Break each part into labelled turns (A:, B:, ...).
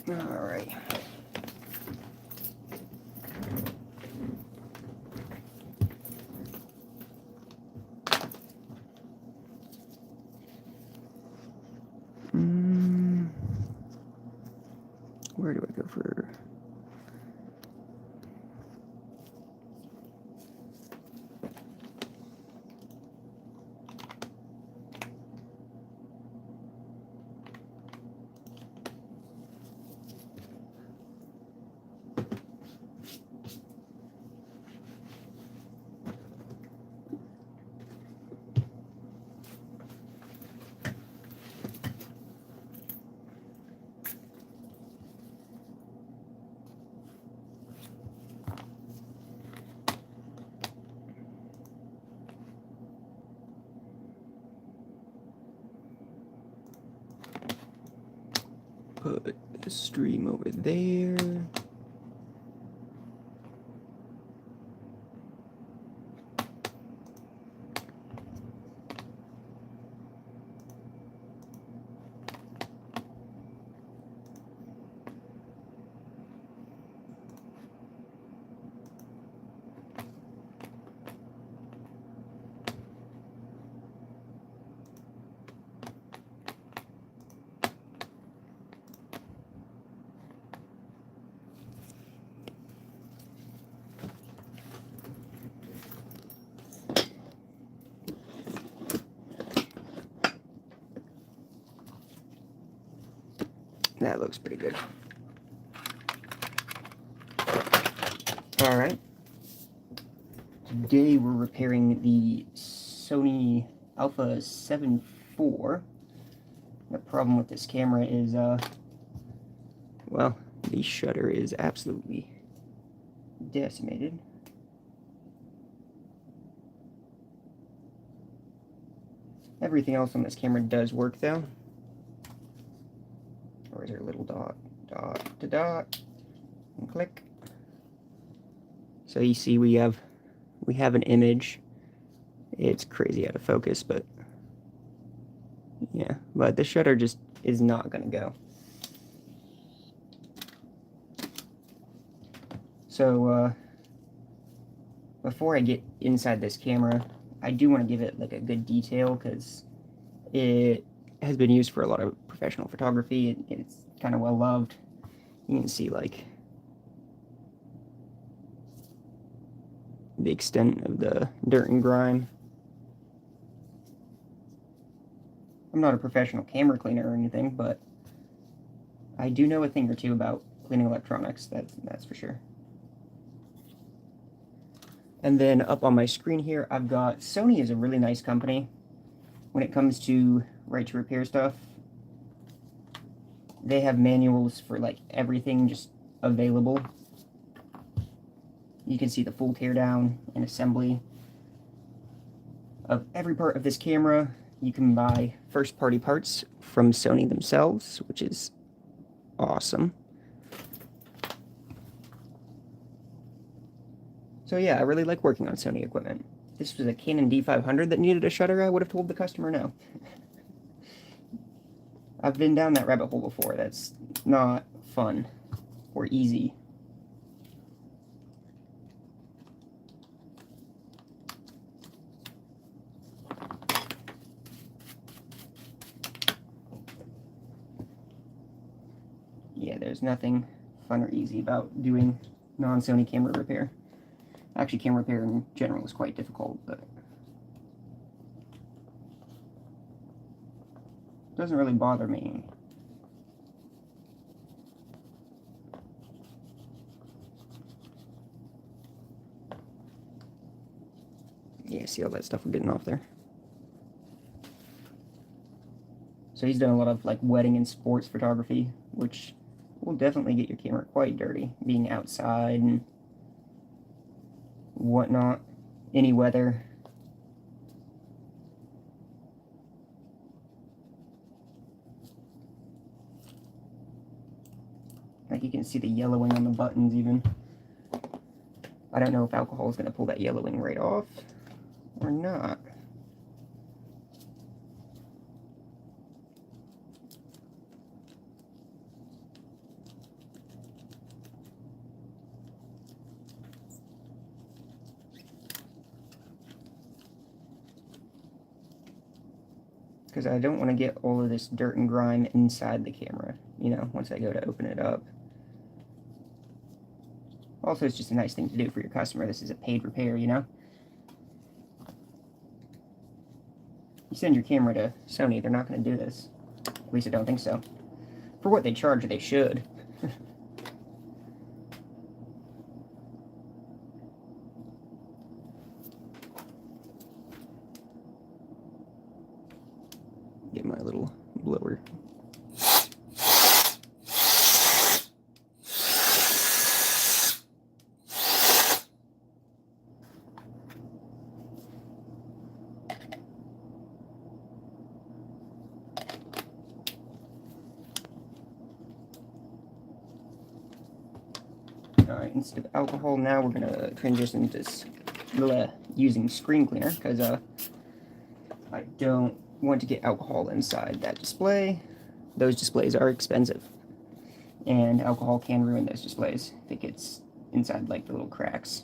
A: Alright. Where do I go for... Put the stream over there. That looks pretty good. Alright. Today we're repairing the Sony Alpha 7 IV. The problem with this camera is, well, the shutter is absolutely decimated. Everything else on this camera does work though. Or is there a little dot, dot to dot, and click. So you see we have an image. It's crazy out of focus, but yeah, but the shutter just is not gonna go. So before I get inside this camera, I do want to give it like a good detail because it has been used for a lot of professional photography. It's kind of well loved. You can see like the extent of the dirt and grime. I'm not a professional camera cleaner or anything, but I do know a thing or two about cleaning electronics, that's for sure. And then up on my screen here, I've got Sony is a really nice company when it comes to right to repair stuff. They have manuals for like everything just available. You can see the full teardown and assembly of every part of this camera. You can buy first-party parts from Sony themselves, which is awesome. So yeah, I really like working on Sony equipment. If this was a Canon D500 that needed a shutter, I would have told the customer no. I've been down that rabbit hole before. That's not fun or easy. Yeah, there's nothing fun or easy about doing non-Sony camera repair. Actually, camera repair in general is quite difficult, but it doesn't really bother me. Yeah, see all that stuff we're getting off there. So he's done a lot of like wedding and sports photography, which will definitely get your camera quite dirty, being outside and whatnot, any weather. Like you can see the yellowing on the buttons even. I don't know if alcohol is going to pull that yellowing right off or not. because I don't want to get all of this dirt and grime inside the camera, you know, once I go to open it up. Also, it's just a nice thing to do for your customer. This is a paid repair, you know? You send your camera to Sony, they're not going to do this. At least I don't think so. For what they charge, they should. Get my little blower. Alright, instead of alcohol, now we're going to transition to using screen cleaner, because I don't want to get alcohol inside that display. Those displays are expensive, and alcohol can ruin those displays if it gets inside like the little cracks.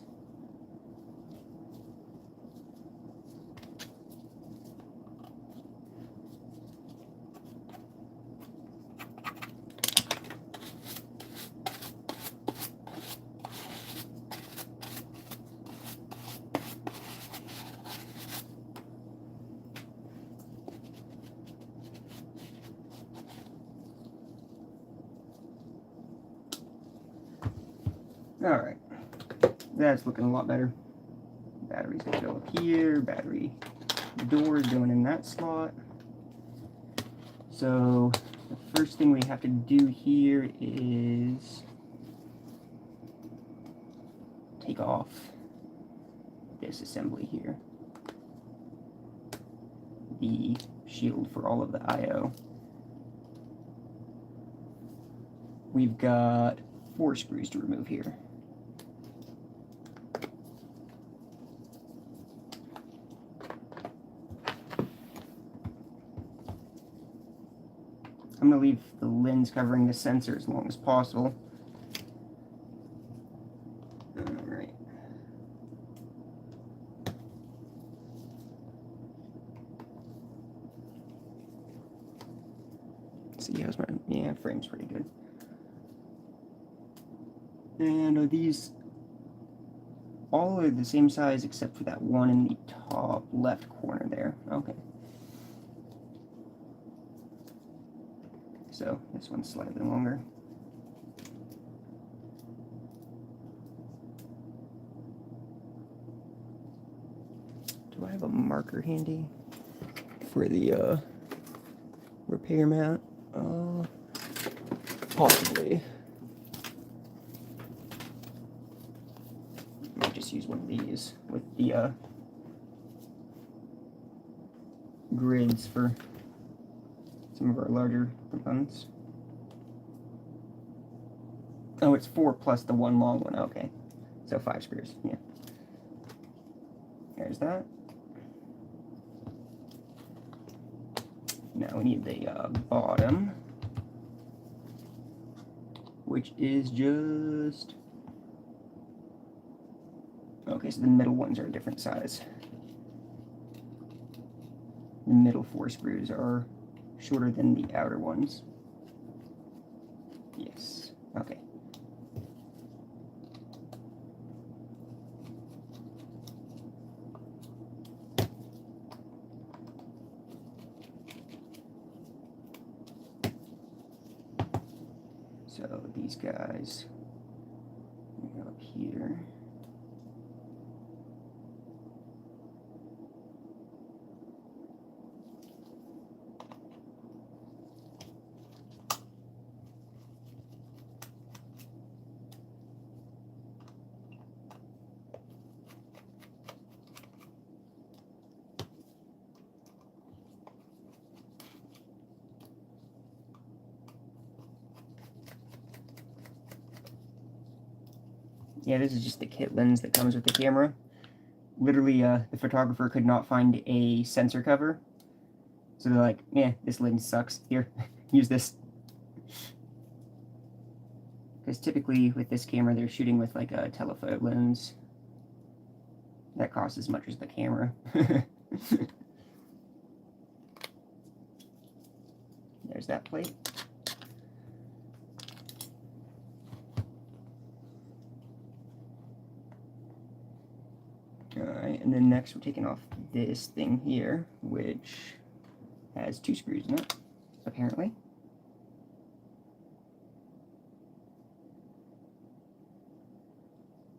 A: Alright, that's looking a lot better. Battery's gonna go up here, battery door going in that slot. So the first thing we have to do here is take off this assembly here. The shield for all of the I/O. We've got 4 screws to remove here. I'm going to leave the lens covering the sensor as long as possible. Alright. See, how's my, yeah, frame's pretty good. And are these all are the same size except for that one in the top left corner there? Okay. So this one's slightly longer. Do I have a marker handy for the repair mat? Possibly. I might just use one of these with the grids for some of our larger components. Oh, it's 4 plus the one long one. Okay, so 5 screws. Yeah. There's that. Now we need the bottom, which is just... Okay, so the middle ones are a different size. The middle 4 screws are shorter than the outer ones. Yes. Okay. So these guys go up here. Yeah, this is just the kit lens that comes with the camera. Literally, the photographer could not find a sensor cover. So they're like, yeah, this lens sucks. Here, use this. Because typically with this camera, they're shooting with like a telephoto lens. That costs as much as the camera. that plate. Alright, and then next we're taking off this thing here, which has 2 screws in it, apparently.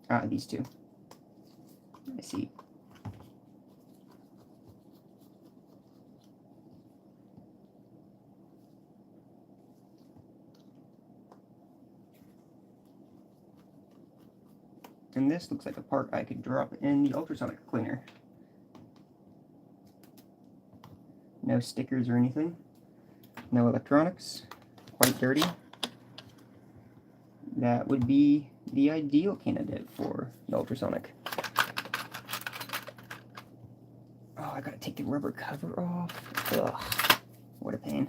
A: Ah, these 2. I see. And this looks like a part I could drop in the ultrasonic cleaner. No stickers or anything. No electronics. Quite dirty. That would be the ideal candidate for the ultrasonic. Oh, I gotta take the rubber cover off. Ugh, what a pain.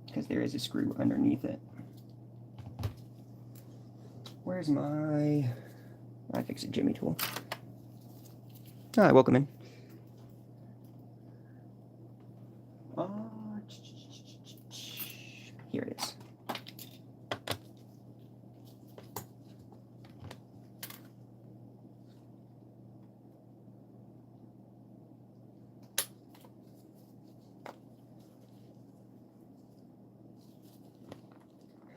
A: Because there is a screw underneath it. Where's my iFixit Jimmy tool? Hi, welcome in. Here it is.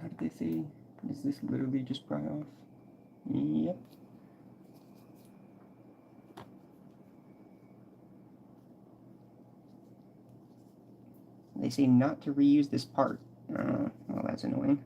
A: How did they say? Is this literally just pry off? Yep. They say not to reuse this part. Well, that's annoying.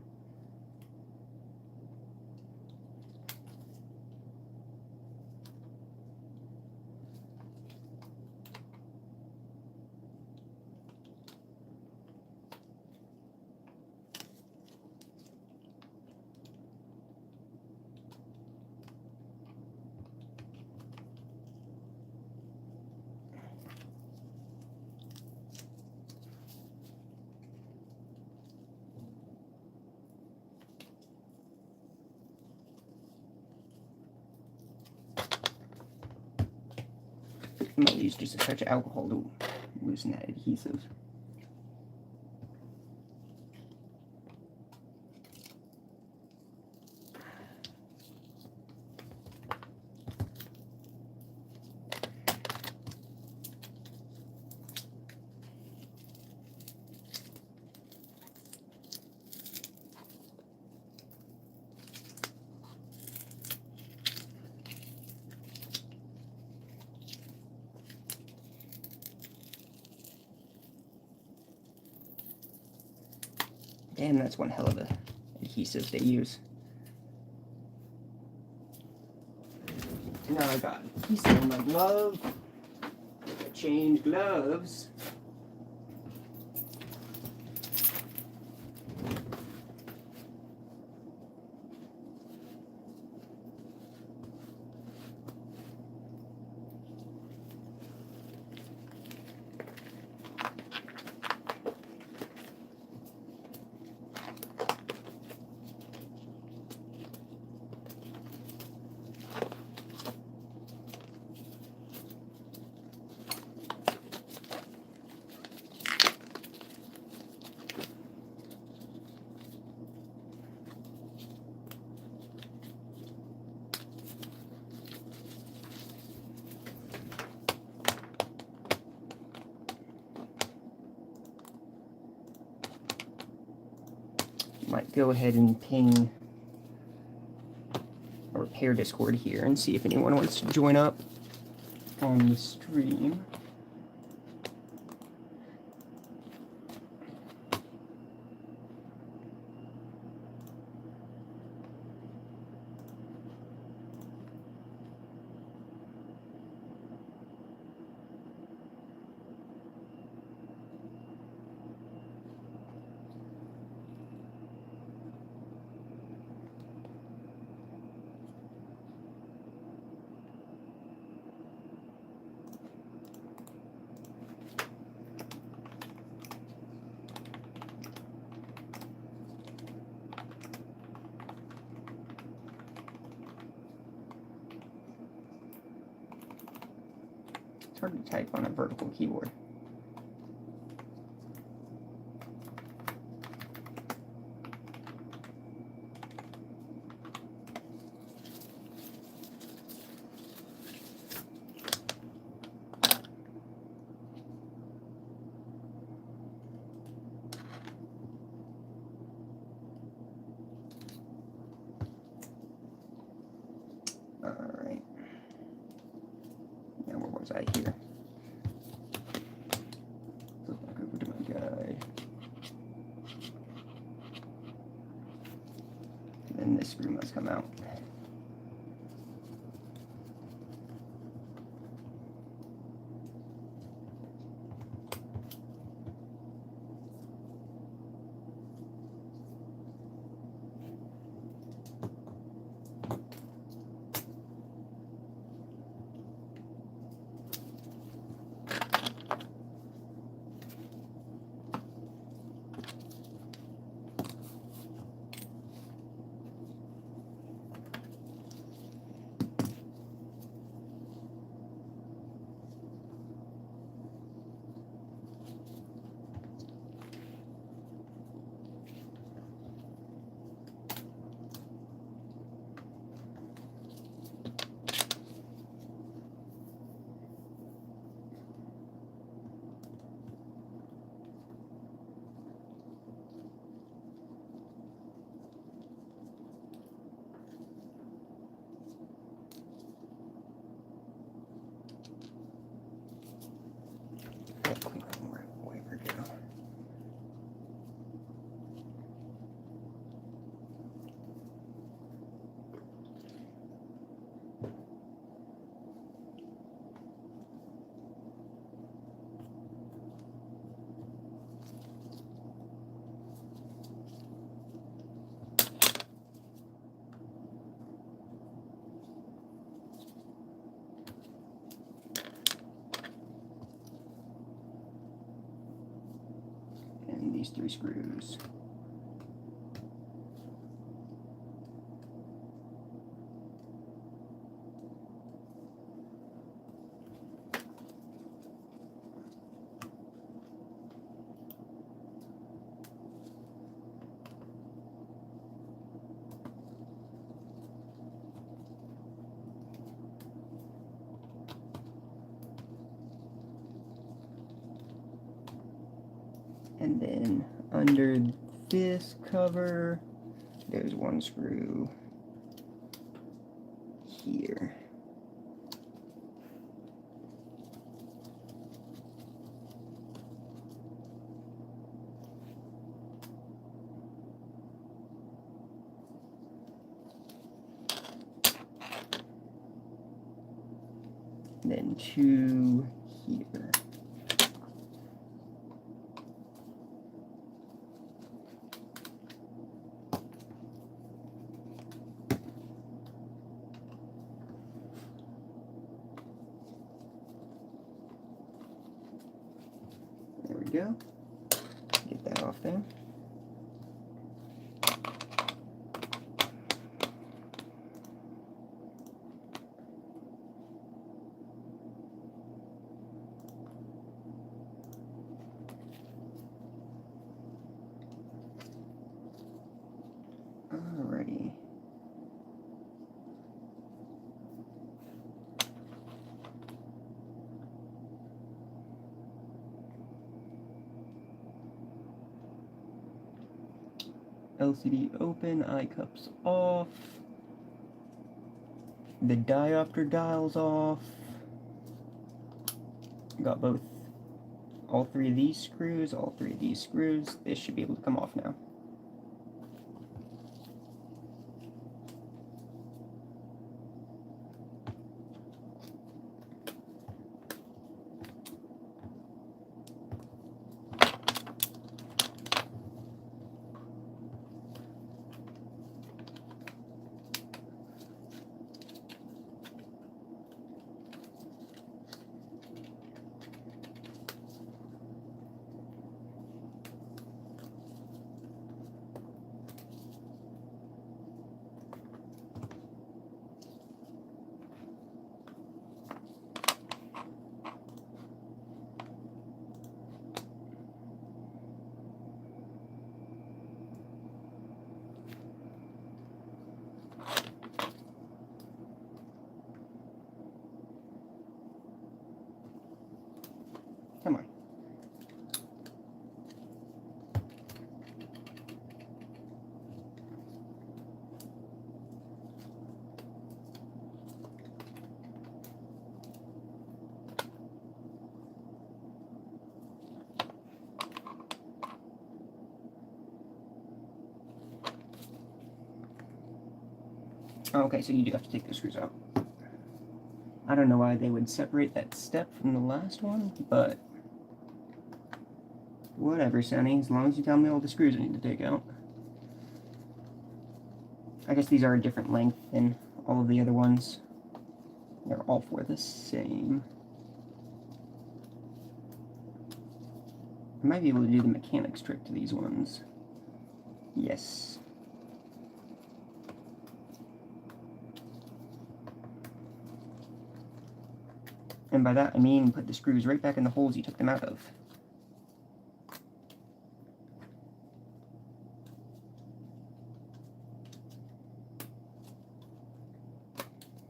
A: I might use just a touch of alcohol to loosen that adhesive. Damn, that's one hell of a adhesive they use. Now I got adhesive on my glove. I changed gloves. Might go ahead and ping a repair Discord here and see if anyone wants to join up on the stream. It's hard to type on a vertical keyboard. Alright. Now where was I here? Flip back over to my guide. And then this screw must come out. And these 3 screws. And then under this cover, there's 1 screw here. And then 2 here. There we go. Get that off there. Alrighty. LCD open, eye cups off. The diopter dial's off. Got all 3 of these screws, all 3 of these screws. This should be able to come off now. Okay, so you do have to take those screws out. I don't know why they would separate that step from the last one, but whatever, Sony, as long as you tell me all the screws I need to take out. I guess these are a different length than all of the other ones. They're all four the same. I might be able to do the mechanics trick to these ones. Yes. And by that I mean put the screws right back in the holes you took them out of.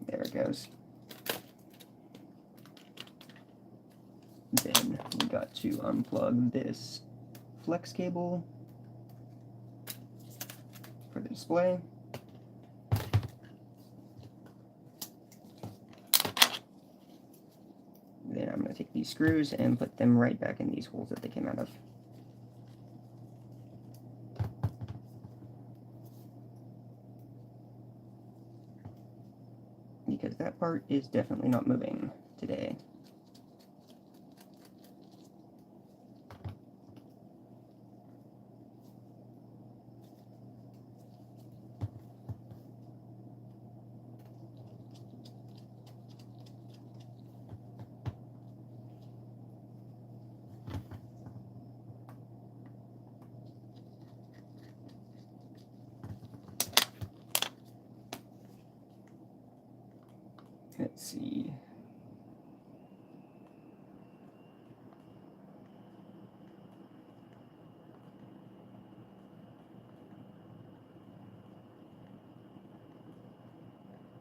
A: There it goes. Then we got to unplug this flex cable for the display. Then I'm going to take these screws and put them right back in these holes that they came out of. Because that part is definitely not moving today. Let's see.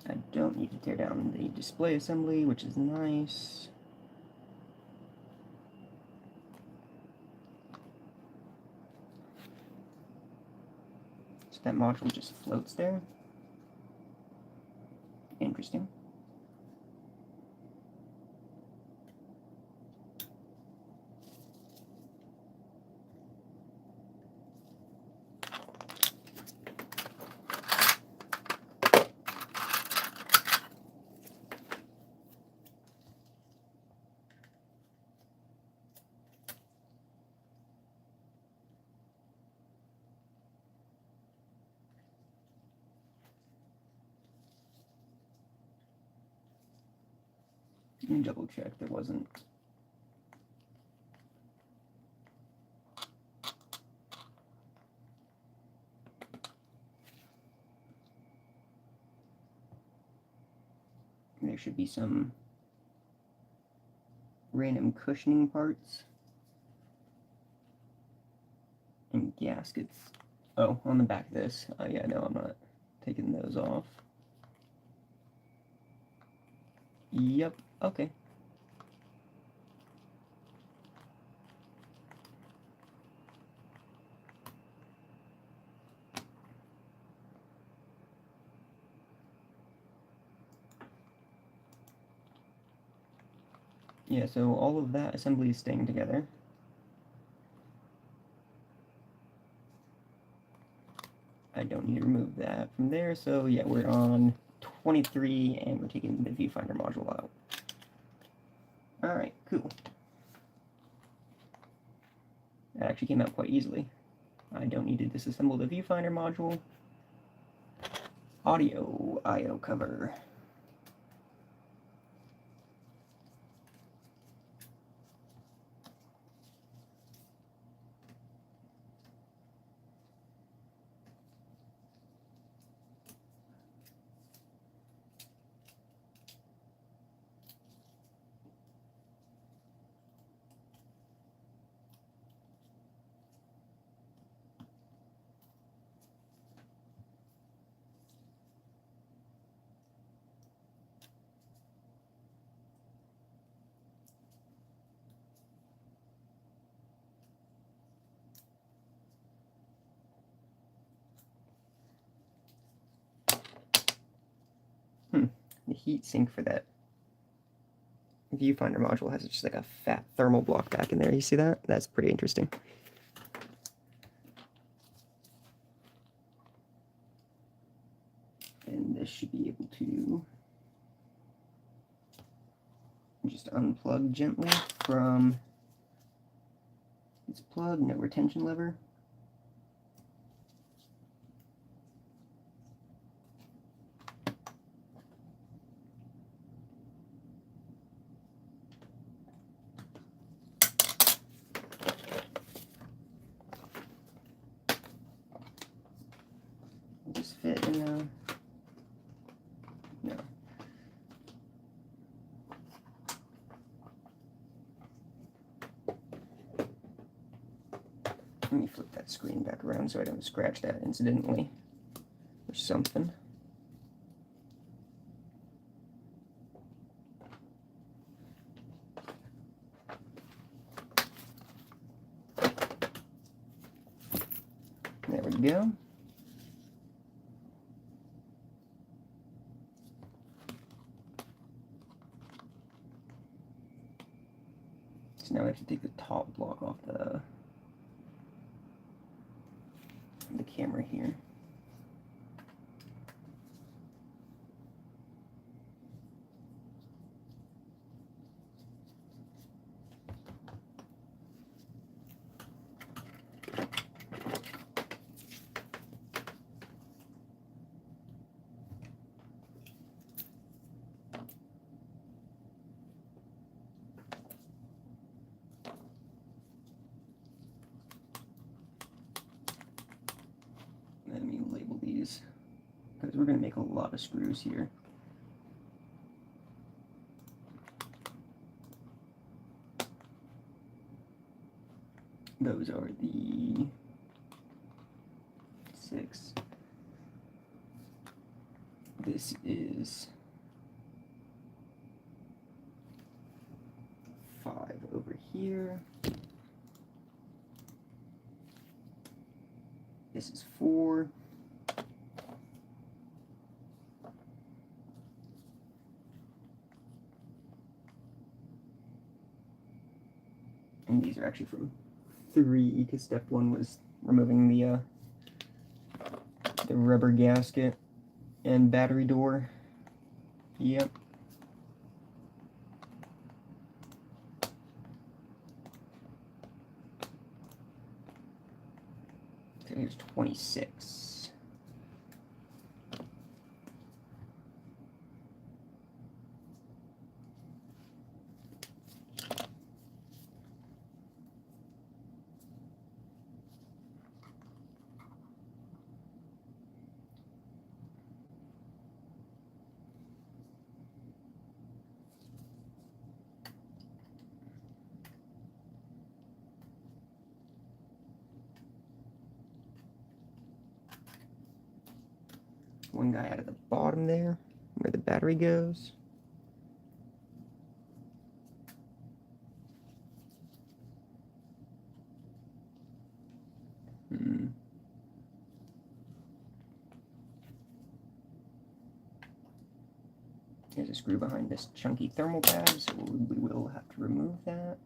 A: I don't need to tear down the display assembly, which is nice. So that module just floats there. Interesting. Let me double check there wasn't. There should be some random cushioning parts and gaskets. Oh, on the back of this. Yeah, no, I'm not taking those off. Yep, okay. Yeah, so all of that assembly is staying together. I don't need to remove that from there, so yeah, we're on 23 and we're taking the viewfinder module out. Alright, cool. That actually came out quite easily. I don't need to disassemble the viewfinder module. Audio I/O cover. The heat sink for that viewfinder module has just like a fat thermal block back in there. You see that? That's pretty interesting. And this should just unplug gently from its plug, no retention lever. Just fit in the, no. Let me flip that screen back around so I don't scratch that incidentally or something. There we go. So now I have to take the top block off the camera here. Let me label these because we're going to make a lot of screws here. Those are the 6. This is 5 over here. This is 4. And these are actually from 3, because step 1 was removing the rubber gasket and battery door. Yep. So here's 26. One guy out of the bottom there, where the battery goes. There's a screw behind this chunky thermal pad, so we will have to remove that.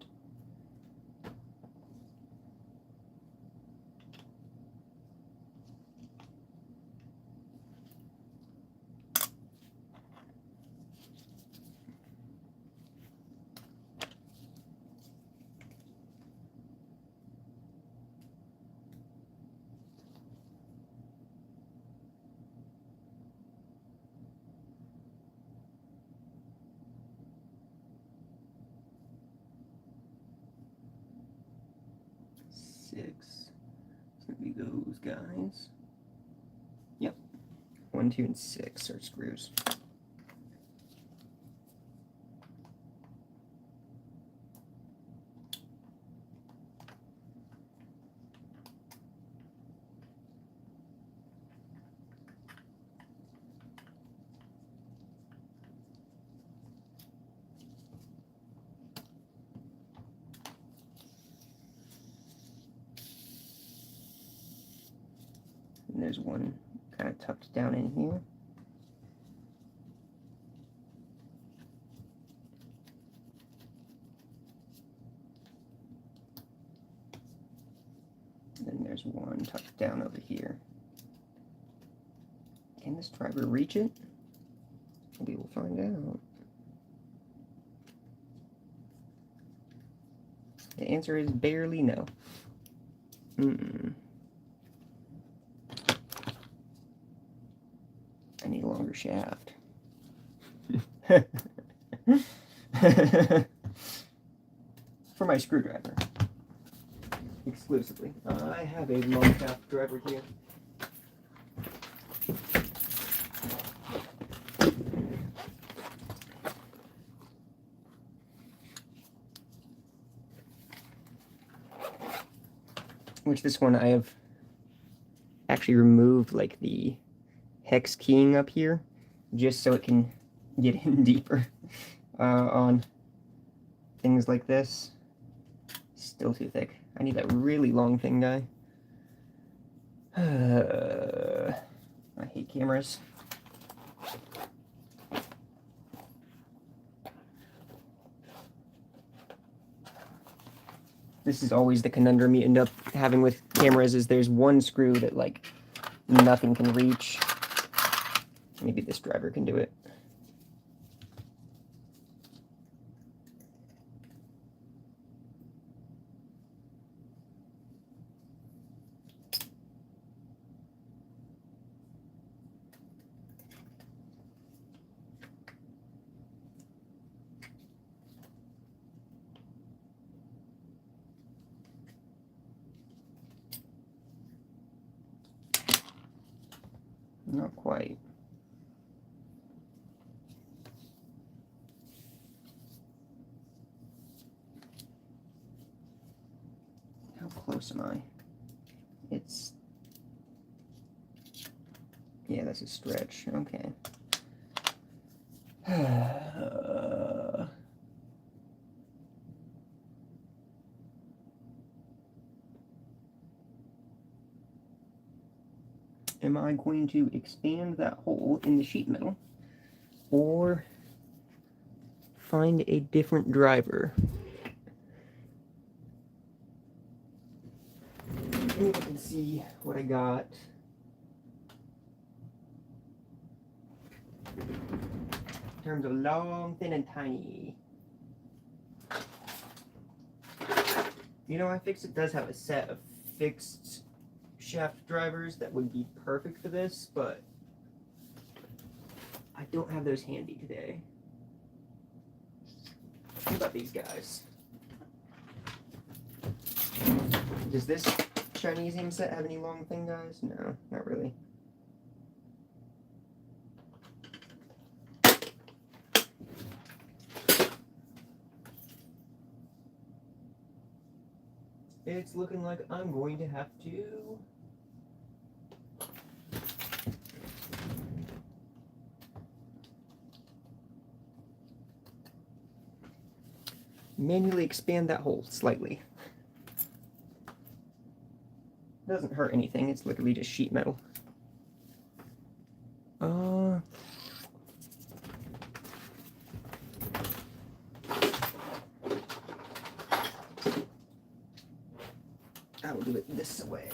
A: It's gonna be those guys. Yep. 1, 2, and 6 are screws. And there's one kind of tucked down in here. And then there's one tucked down over here. Can this driver reach it? Maybe we'll find out. The answer is barely no. I need a longer shaft. For my screwdriver. Exclusively. I have a long shaft driver here. Which this one I have actually removed like the hex keying up here just so it can get in deeper on things like this. Still too thick. I need that really long thing, guy. I hate cameras. This is always the conundrum you end up having with cameras, is there's one screw that like nothing can reach. Maybe this driver can do it. Not quite. How close am I? It's... yeah, that's a stretch. Okay. Am I going to expand that hole in the sheet metal or find a different driver? Let me look and see what I got. In terms of long, thin, and tiny. You know, iFixit does have a set of fixed shaft drivers that would be perfect for this, but I don't have those handy today. What about these guys? Does this Chinese aim set have any long thing, guys? No, not really. It's looking like I'm going to have to manually expand that hole slightly. Doesn't hurt anything, it's literally just sheet metal. I will do it this way.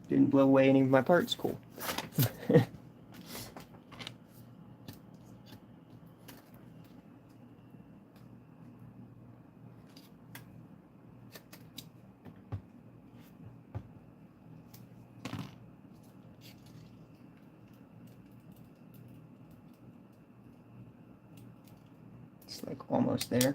A: Didn't blow away any of my parts, cool. It's like almost there.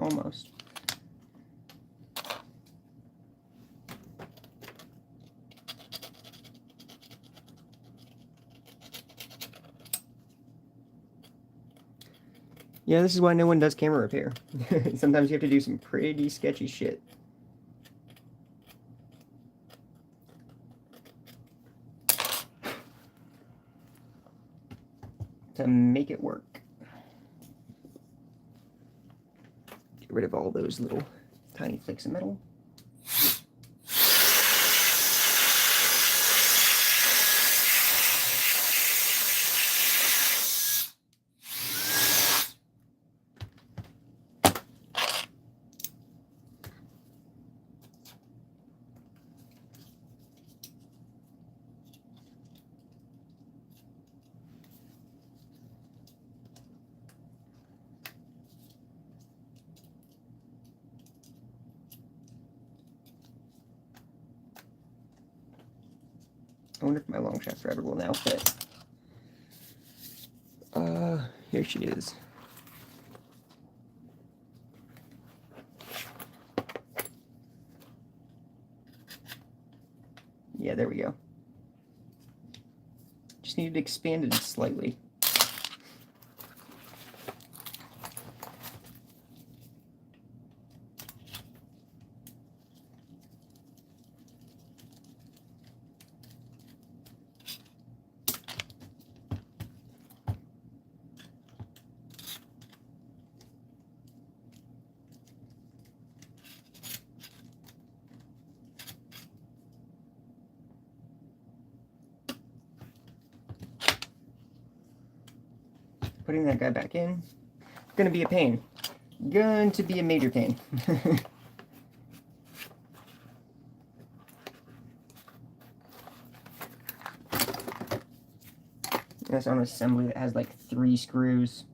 A: almost. Yeah, this is why no one does camera repair. Sometimes you have to do some pretty sketchy shit. To make it work. Get rid of all those little tiny flakes of metal. I wonder if my long shot forever will now fit. Here she is. Yeah, there we go. Just needed to expand it slightly. Putting that guy back in, gonna be a pain. Going to be a major pain. That's on an assembly that has like 3 screws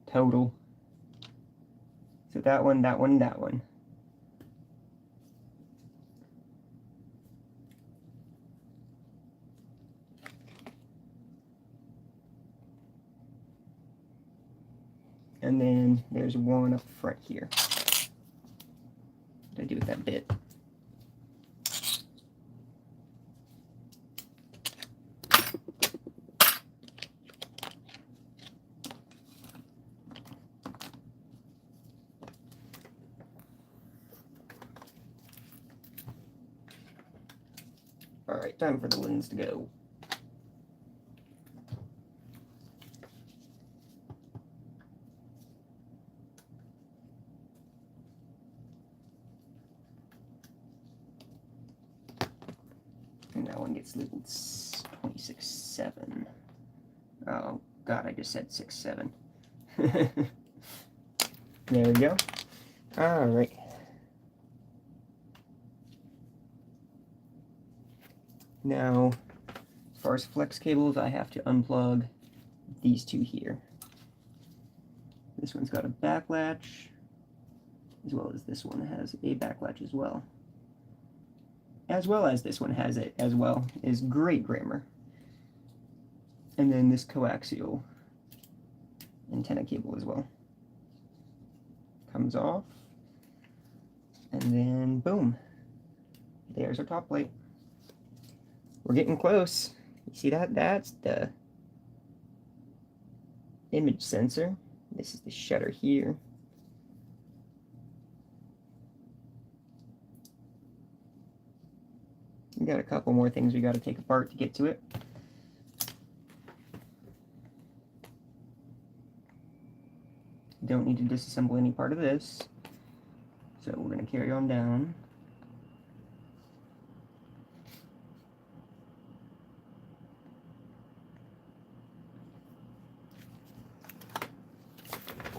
A: total. So that one, that one, that one. And then there's one up front here. What do I do with that bit? Alright, time for the lens to go. And that one gets labeled 26.7. Oh god, I just said 6.7. There we go. Alright. Now, as far as flex cables, I have to unplug these two here. This one's got a back latch, as well as this one has a back latch as well. As well as this one has it as well, is great grammar. And then this coaxial antenna cable as well. Comes off, and then boom, there's our top plate. We're getting close. You see that? That's the image sensor. This is the shutter here. We got a couple more things we got to take apart to get to it. Don't need to disassemble any part of this. So we're going to carry on down.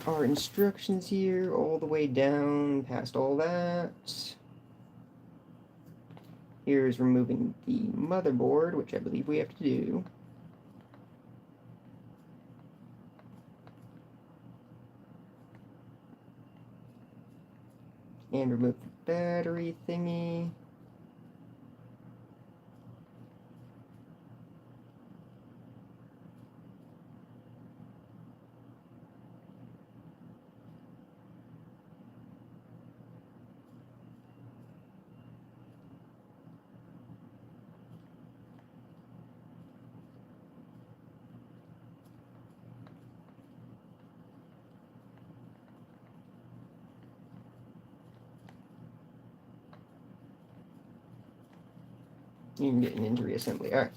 A: Our instructions here, all the way down past all that. Here's removing the motherboard, which I believe we have to do. And remove the battery thingy. Even getting into reassembly. Alright.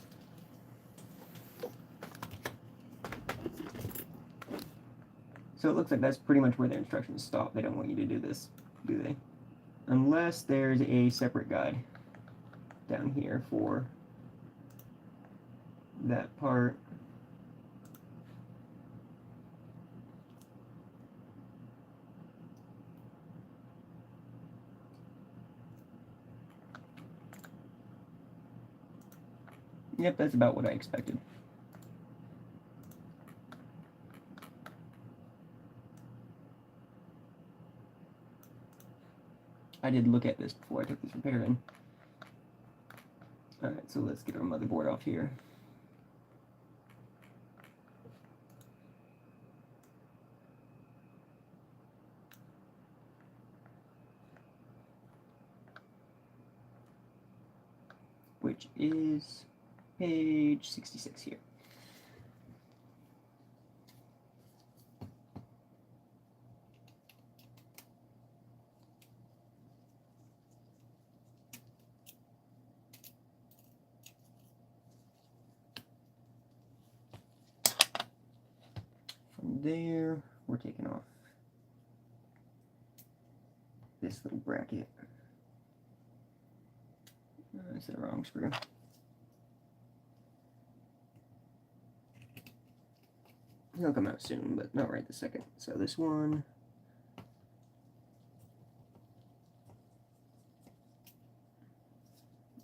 A: So it looks like that's pretty much where their instructions stop. They don't want you to do this, do they? Unless there's a separate guide down here for that part. Yep, that's about what I expected. I did look at this before I took this repair in. Alright, so let's get our motherboard off here. Which is page 66 here. From there, we're taking off this little bracket. That's the wrong screw. It'll come out soon, but not right this second. So this one.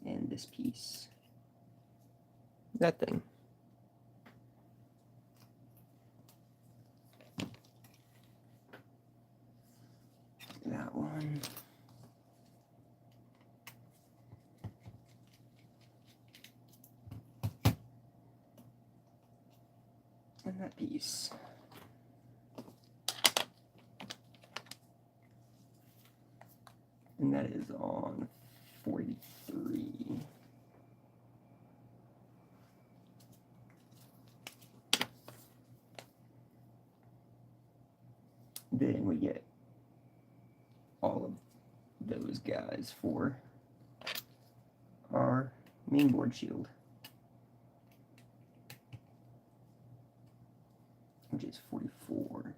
A: And this piece. That thing. That one. And that piece. And that is on 43. Then we get all of those guys for our mainboard shield, which is 44.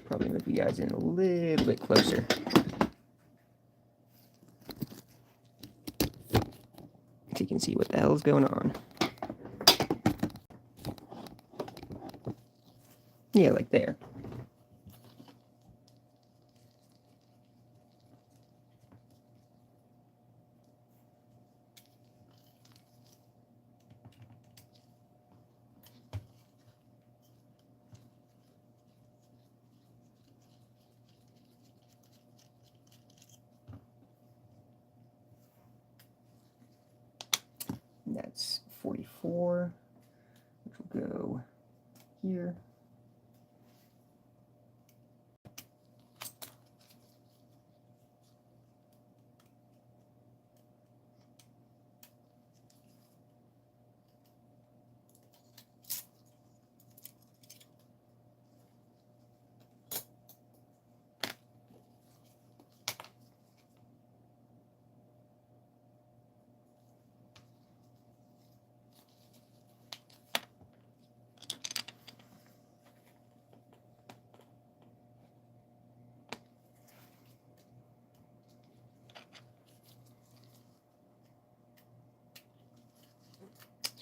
A: Probably move you guys in a little bit closer. So you can see what the hell's going on. Yeah, like there. That's 44, which will go here.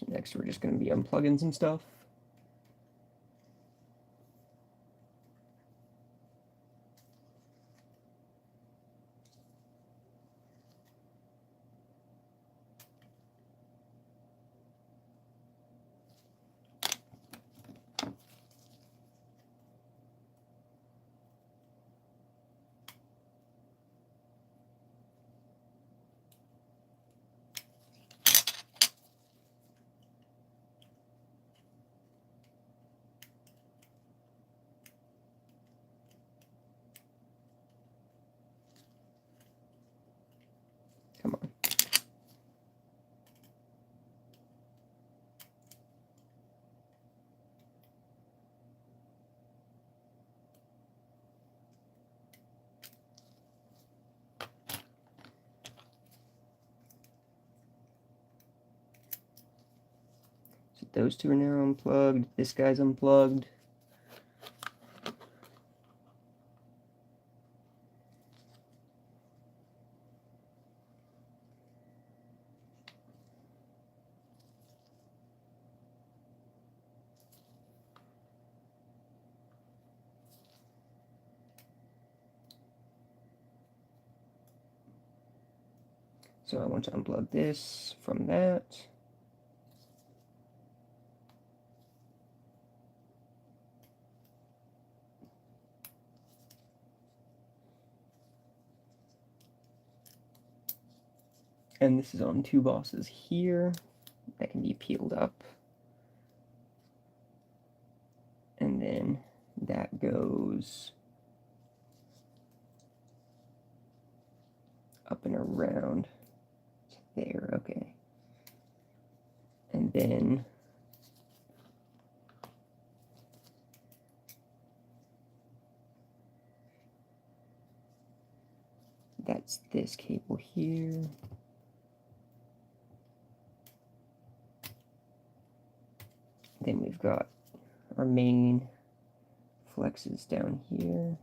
A: So next we're just going to be unplugging some stuff. those two are now unplugged. This guy's unplugged. So I want to unplug this from that. And this is on two bosses here that can be peeled up. And then that goes up and around there, okay. And then that's this cable here. Then we've got our main flexes down here.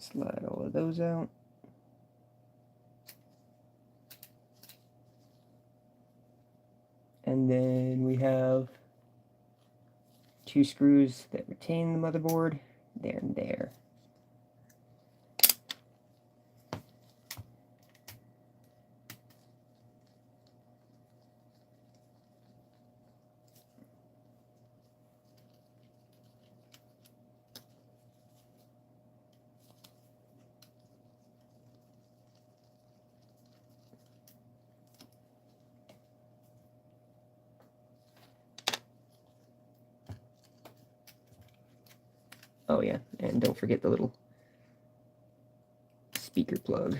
A: Slide all of those out. And then we have two screws that retain the motherboard, there and there. Oh yeah, and don't forget the little speaker plug.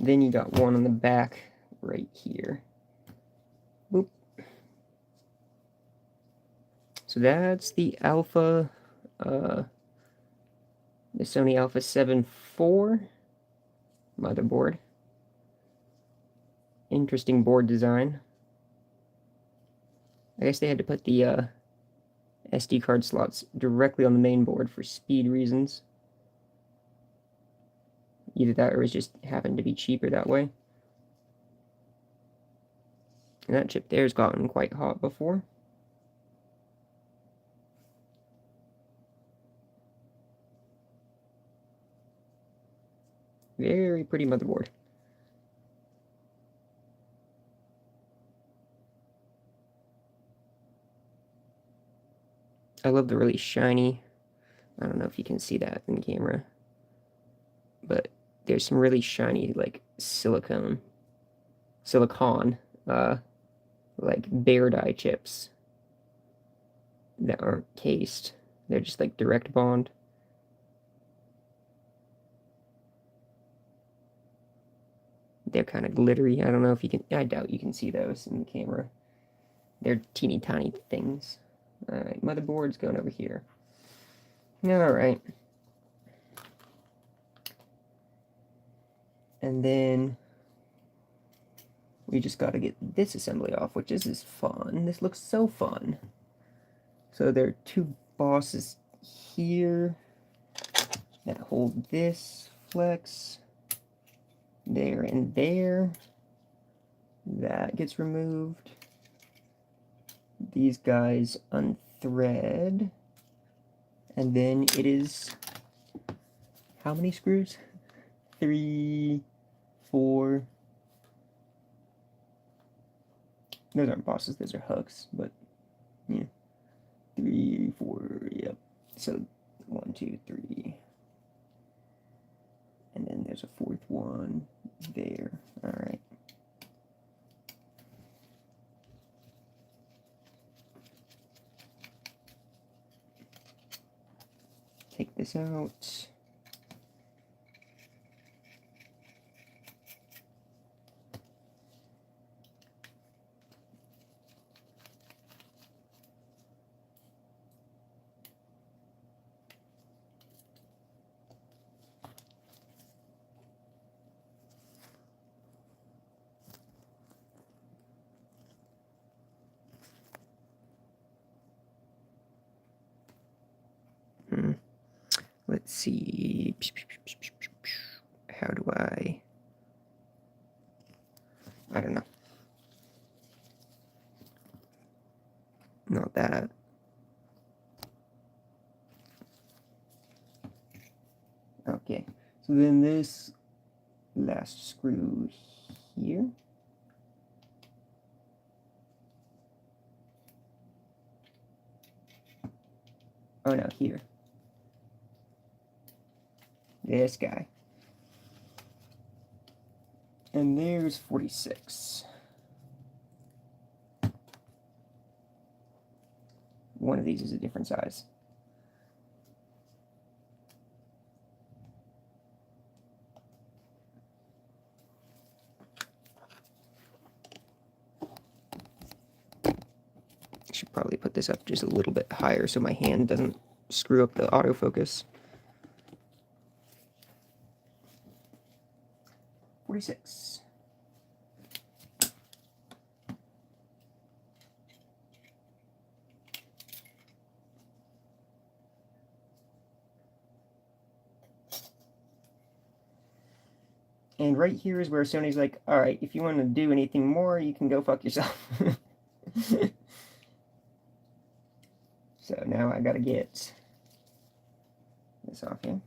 A: Then you got one on the back right here. Boop. So that's the Alpha, the Sony Alpha 7 IV motherboard. Interesting board design. I guess they had to put the SD card slots directly on the main board for speed reasons. Either that or it just happened to be cheaper that way. And that chip there's gotten quite hot before. Very pretty motherboard. I love the really shiny, I don't know if you can see that in camera, but there's some really shiny, like, silicon, like, bare die chips that aren't cased. They're just, like, direct bond. They're kind of glittery. I don't know if you can, I doubt you can see those in the camera. They're teeny tiny things. Alright, motherboard's going over here. Alright. And then we just got to get this assembly off, which is fun. This looks so fun. So there are two bosses here that hold this flex. There and there. That gets removed. These guys unthread. And then it is, how many screws? 3, 4. Those aren't bosses, those are hooks, but yeah. 3, 4, yep. So 1, 2, 3. And then there's a fourth one there. Alright. Take this out. Let's see. How do I don't know. Not that. Okay, so then this last screw here. Oh no, here. This guy. And there's 46. One of these is a different size. I should probably put this up just a little bit higher so my hand doesn't screw up the autofocus. 46. And right here is where Sony's like, alright, if you want to do anything more, you can go fuck yourself. So now I gotta get this off here.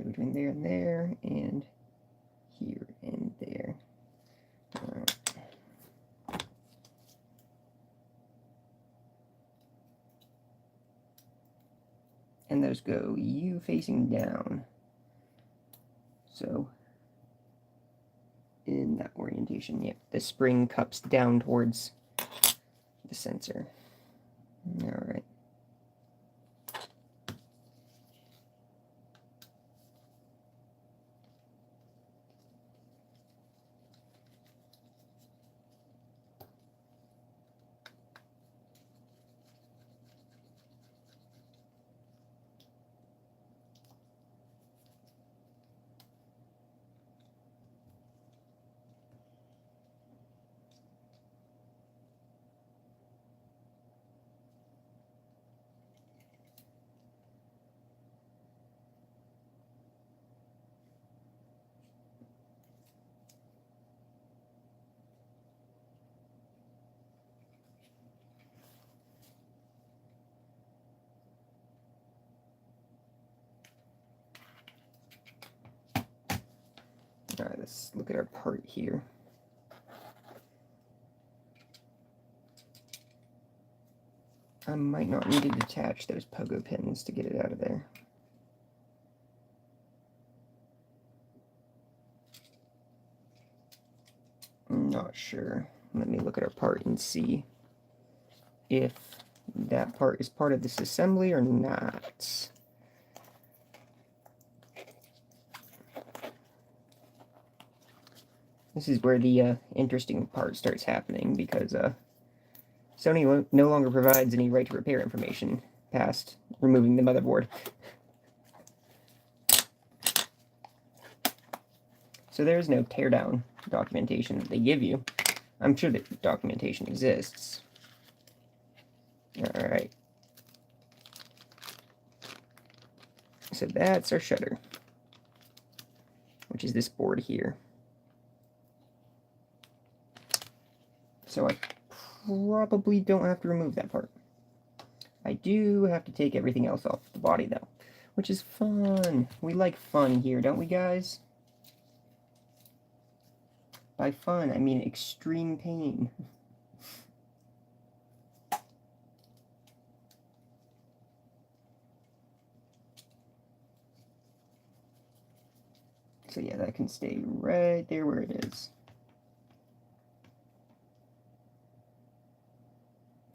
A: Between there and there, and here and there. Alright. And those go you facing down. So, in that orientation, yep, the spring cups down towards the sensor. Alright. Alright, let's look at our part here. I might not need to detach those pogo pins to get it out of there. I'm not sure. Let me look at our part and see if that part is part of this assembly or not. This is where the interesting part starts happening, because Sony no longer provides any right to repair information past removing the motherboard. So there is no teardown documentation that they give you. I'm sure that documentation exists. Alright. So that's our shutter, which is this board here. So I probably don't have to remove that part. I do have to take everything else off the body, though, which is fun. We like fun here, don't we, guys? By fun, I mean extreme pain. So yeah, that can stay right there where it is.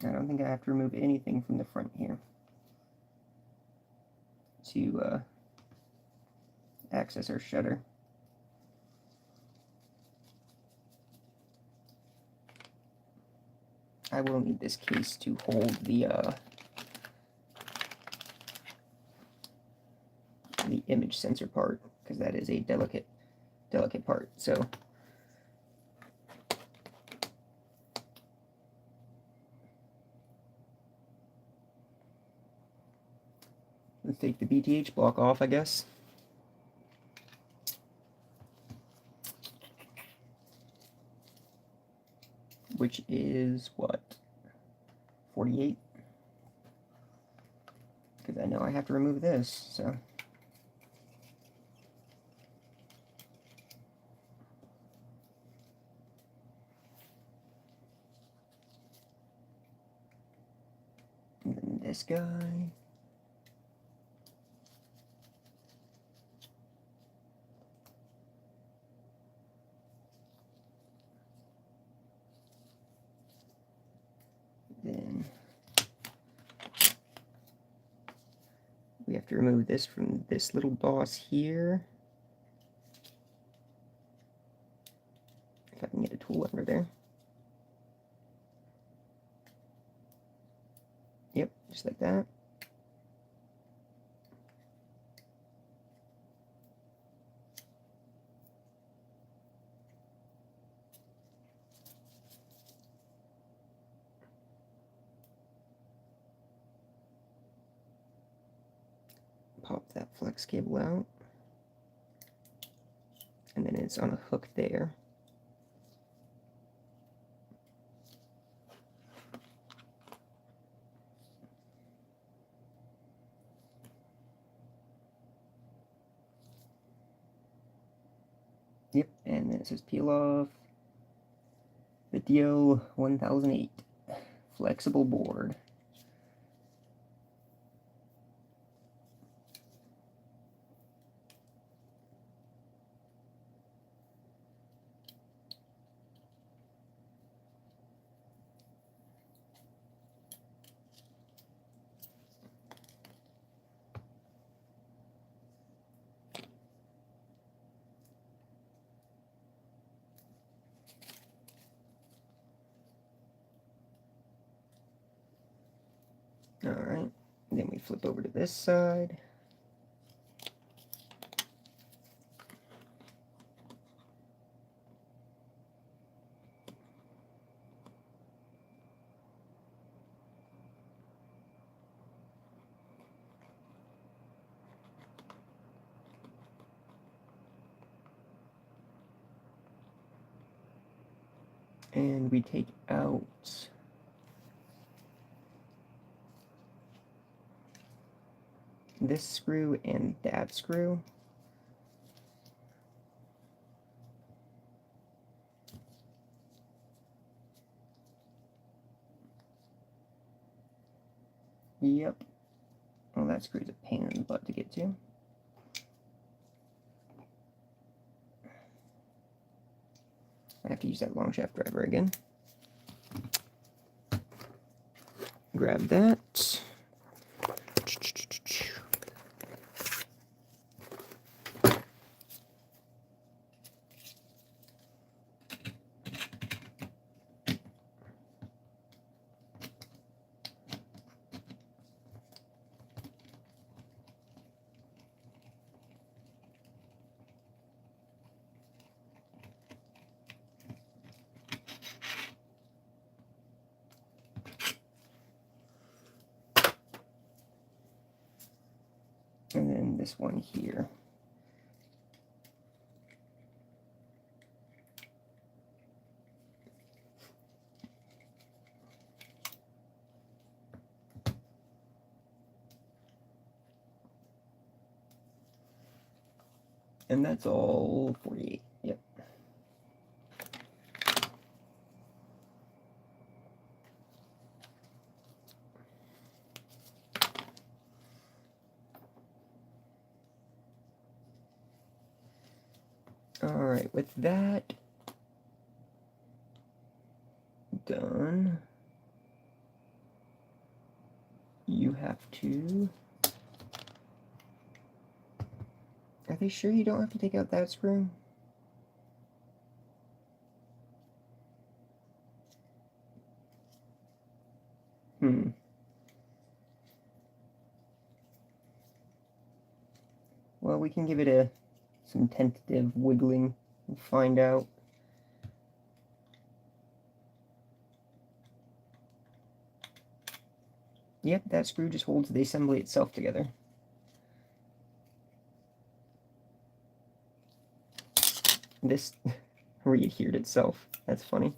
A: I don't think I have to remove anything from the front here to access our shutter. I will need this case to hold the image sensor part, because that is a delicate part. So let's take the BTH block off, I guess. Which is what? 48? Because I know I have to remove this, so. And then this guy. Then we have to remove this from this little boss here. If I can get a tool under there. Yep, just like that. Pop that flex cable out. And then it's on a hook there. Yep, and then it says peel off Video 1008 flexible board. Alright, then we flip over to this side. And we take out this screw and that screw. Yep. Well, that screw's a pain in the butt to get to. I have to use that long shaft driver again. Grab that. And then this one here. And that's all 48. Yep. Alright, with that done, you have to... Are they sure you don't have to take out that screw? Well, we can give it some tentative wiggling and find out. Yep, that screw just holds the assembly itself together. This re-adhered itself. That's funny.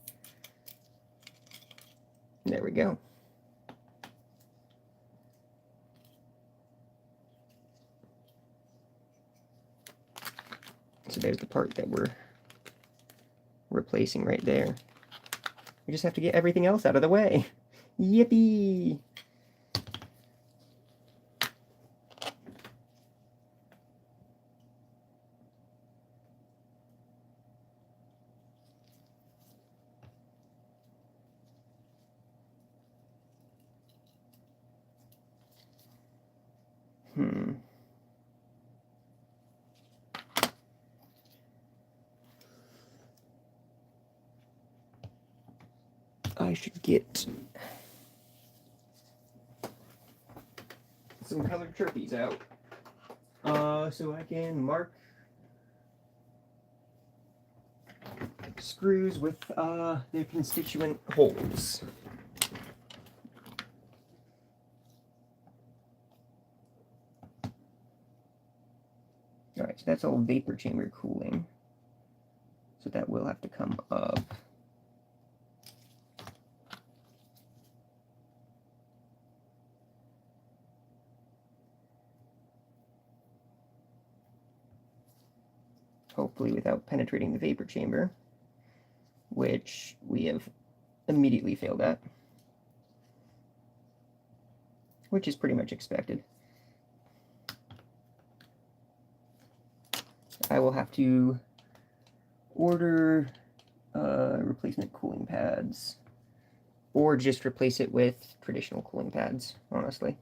A: There we go. So there's the part that we're replacing right there. We just have to get everything else out of the way. Yippee! I should get some colored Sharpies out, so I can mark screws with their constituent holes. Alright, so that's all vapor chamber cooling, so that will have to come up. Hopefully without penetrating the vapor chamber, which we have immediately failed at, which is pretty much expected. I will have to order replacement cooling pads, or just replace it with traditional cooling pads, honestly.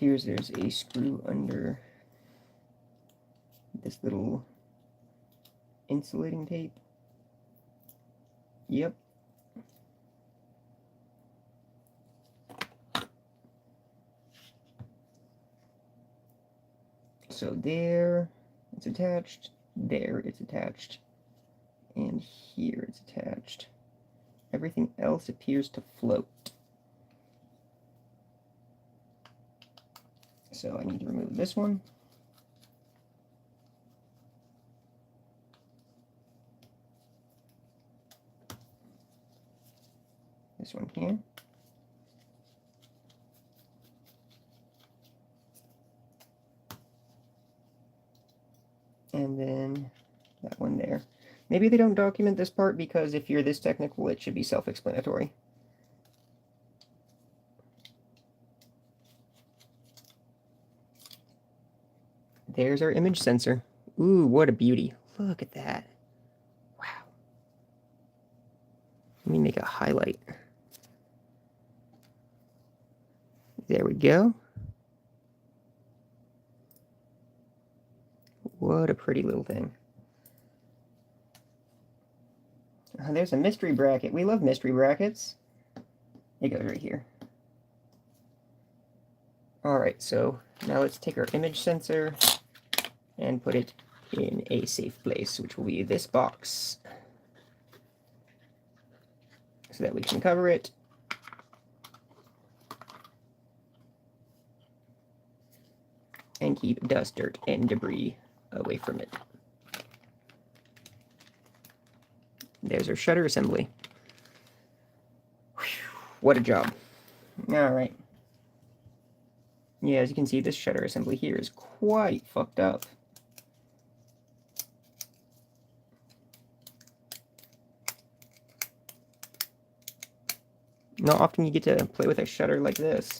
A: appears there's a screw under this little insulating tape. Yep. So there it's attached, there it's attached, and here it's attached. Everything else appears to float. So I need to remove this one. This one here. And then that one there. Maybe they don't document this part because if you're this technical, it should be self-explanatory. There's our image sensor. Ooh, what a beauty. Look at that. Wow. Let me make a highlight. There we go. What a pretty little thing. There's a mystery bracket. We love mystery brackets. It goes right here. Alright, so now let's take our image sensor and put it in a safe place, which will be this box, so that we can cover it. And keep dust, dirt, and debris away from it. There's our shutter assembly. Whew, what a job. Alright. Yeah, as you can see, this shutter assembly here is quite fucked up. Not often you get to play with a shutter like this.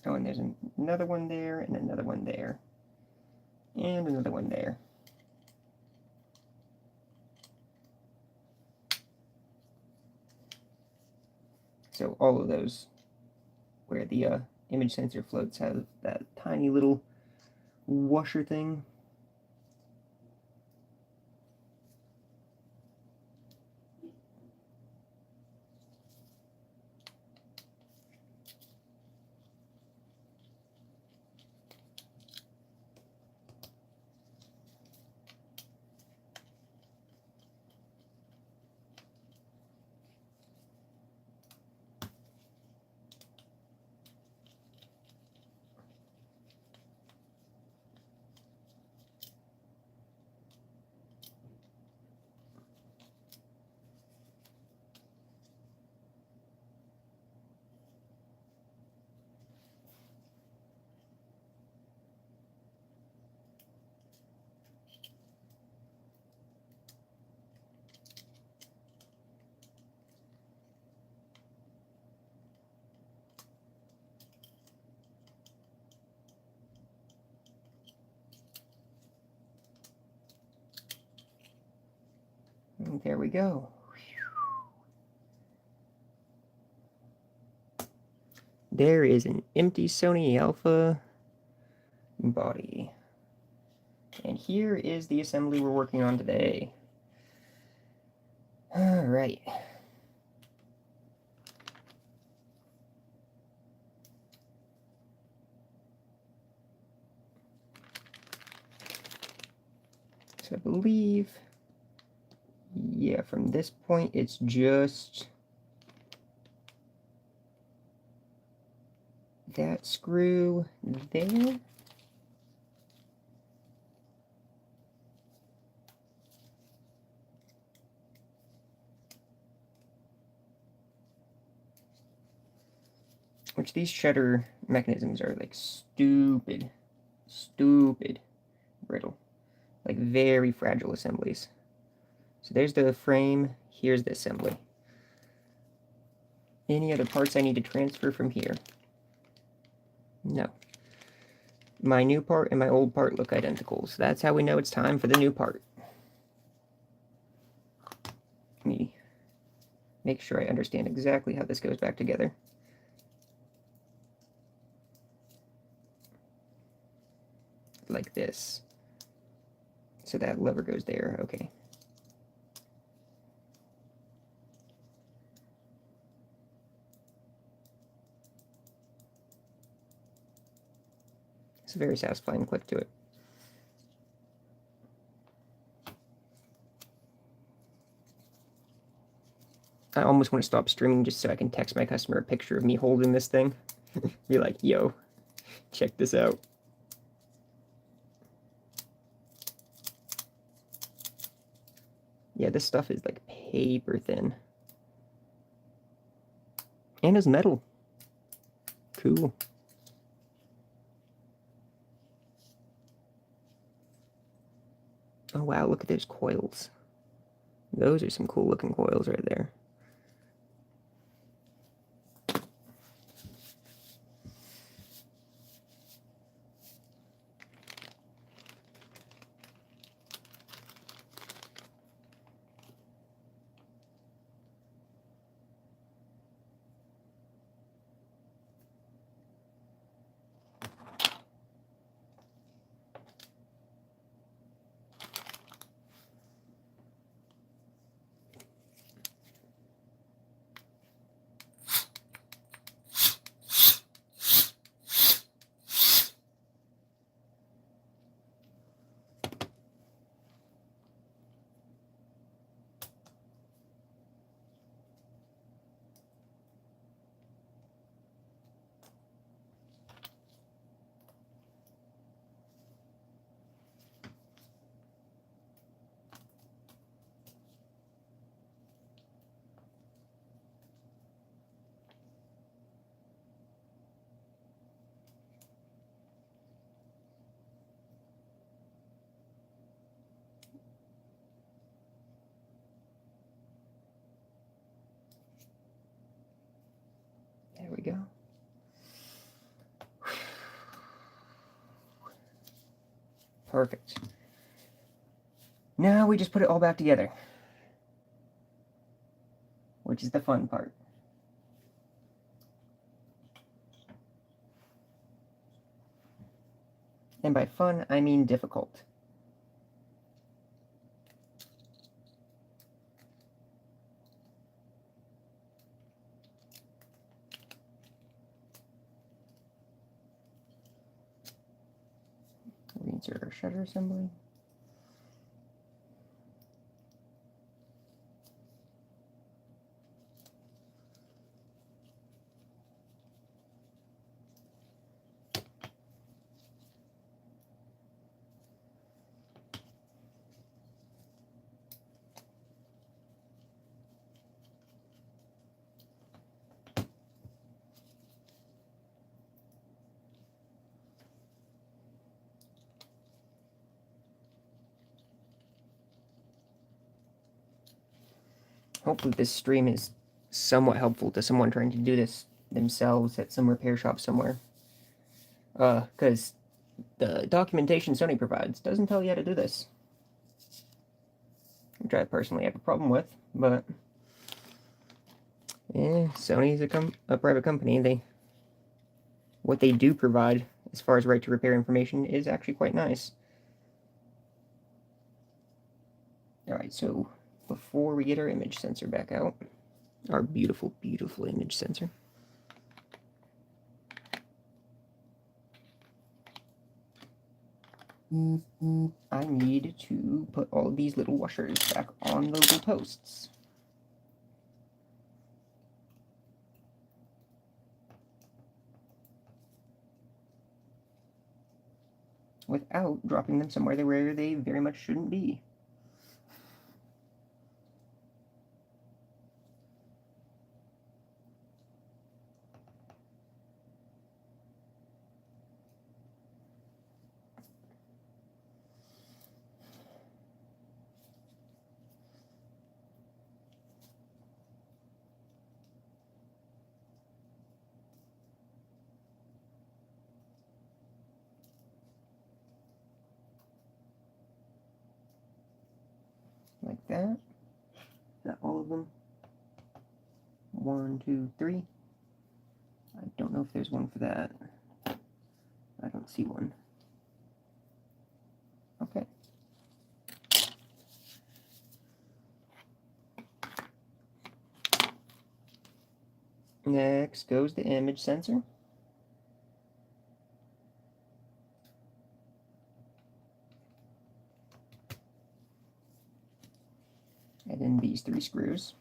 A: Oh, and there's another one there, and another one there, and another one there. So all of those where the image sensor floats have that tiny little washer thing. And there we go. There is an empty Sony Alpha body. And here is the assembly we're working on today. Alright. So I believe, yeah, from this point it's just that screw there. Which these shutter mechanisms are like stupid brittle. Like very fragile assemblies. So there's the frame, here's the assembly. Any other parts I need to transfer from here? No. My new part and my old part look identical, so that's how we know it's time for the new part. Let me make sure I understand exactly how this goes back together. Like this. So that lever goes there, okay. It's a very satisfying click to it. I almost want to stop streaming just so I can text my customer a picture of me holding this thing. Be like, yo, check this out. Yeah, this stuff is like paper thin. And it's metal. Cool. Oh wow, look at those coils. Those are some cool looking coils right there. There we go. Perfect. Now we just put it all back together, which is the fun part. And by fun, I mean difficult. Reinsert our shutter assembly. Hopefully this stream is somewhat helpful to someone trying to do this themselves at some repair shop somewhere. Because the documentation Sony provides doesn't tell you how to do this. Which I personally have a problem with, but Sony's a private company. What they do provide as far as right to repair information is actually quite nice. Alright, so before we get our image sensor back out, our beautiful, beautiful image sensor, I need to put all of these little washers back on the little posts. Without dropping them somewhere where they very much shouldn't be. like that. Is that all of them? 1, 2, 3. I don't know if there's one for that. I don't see one. Okay. Next goes the image sensor. And then these 3 screws.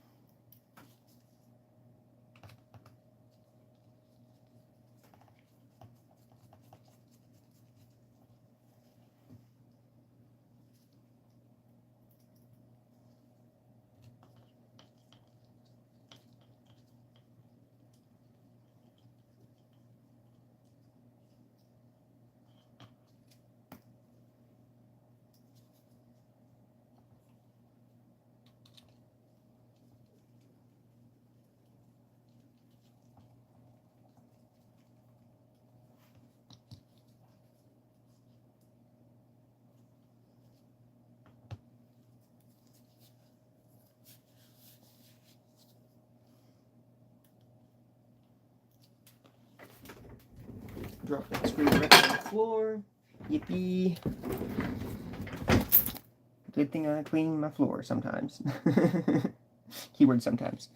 A: Drop that screw right on the floor. Yippee. Good thing I clean my floor sometimes. Keyword sometimes.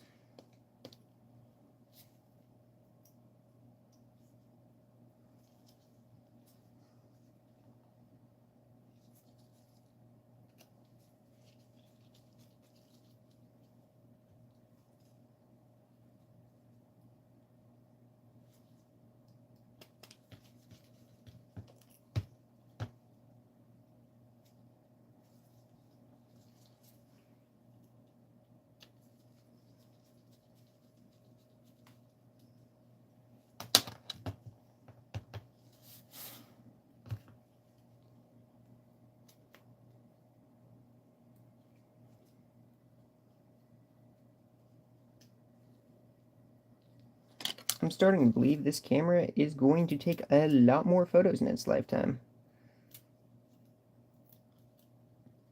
A: I'm starting to believe this camera is going to take a lot more photos in its lifetime.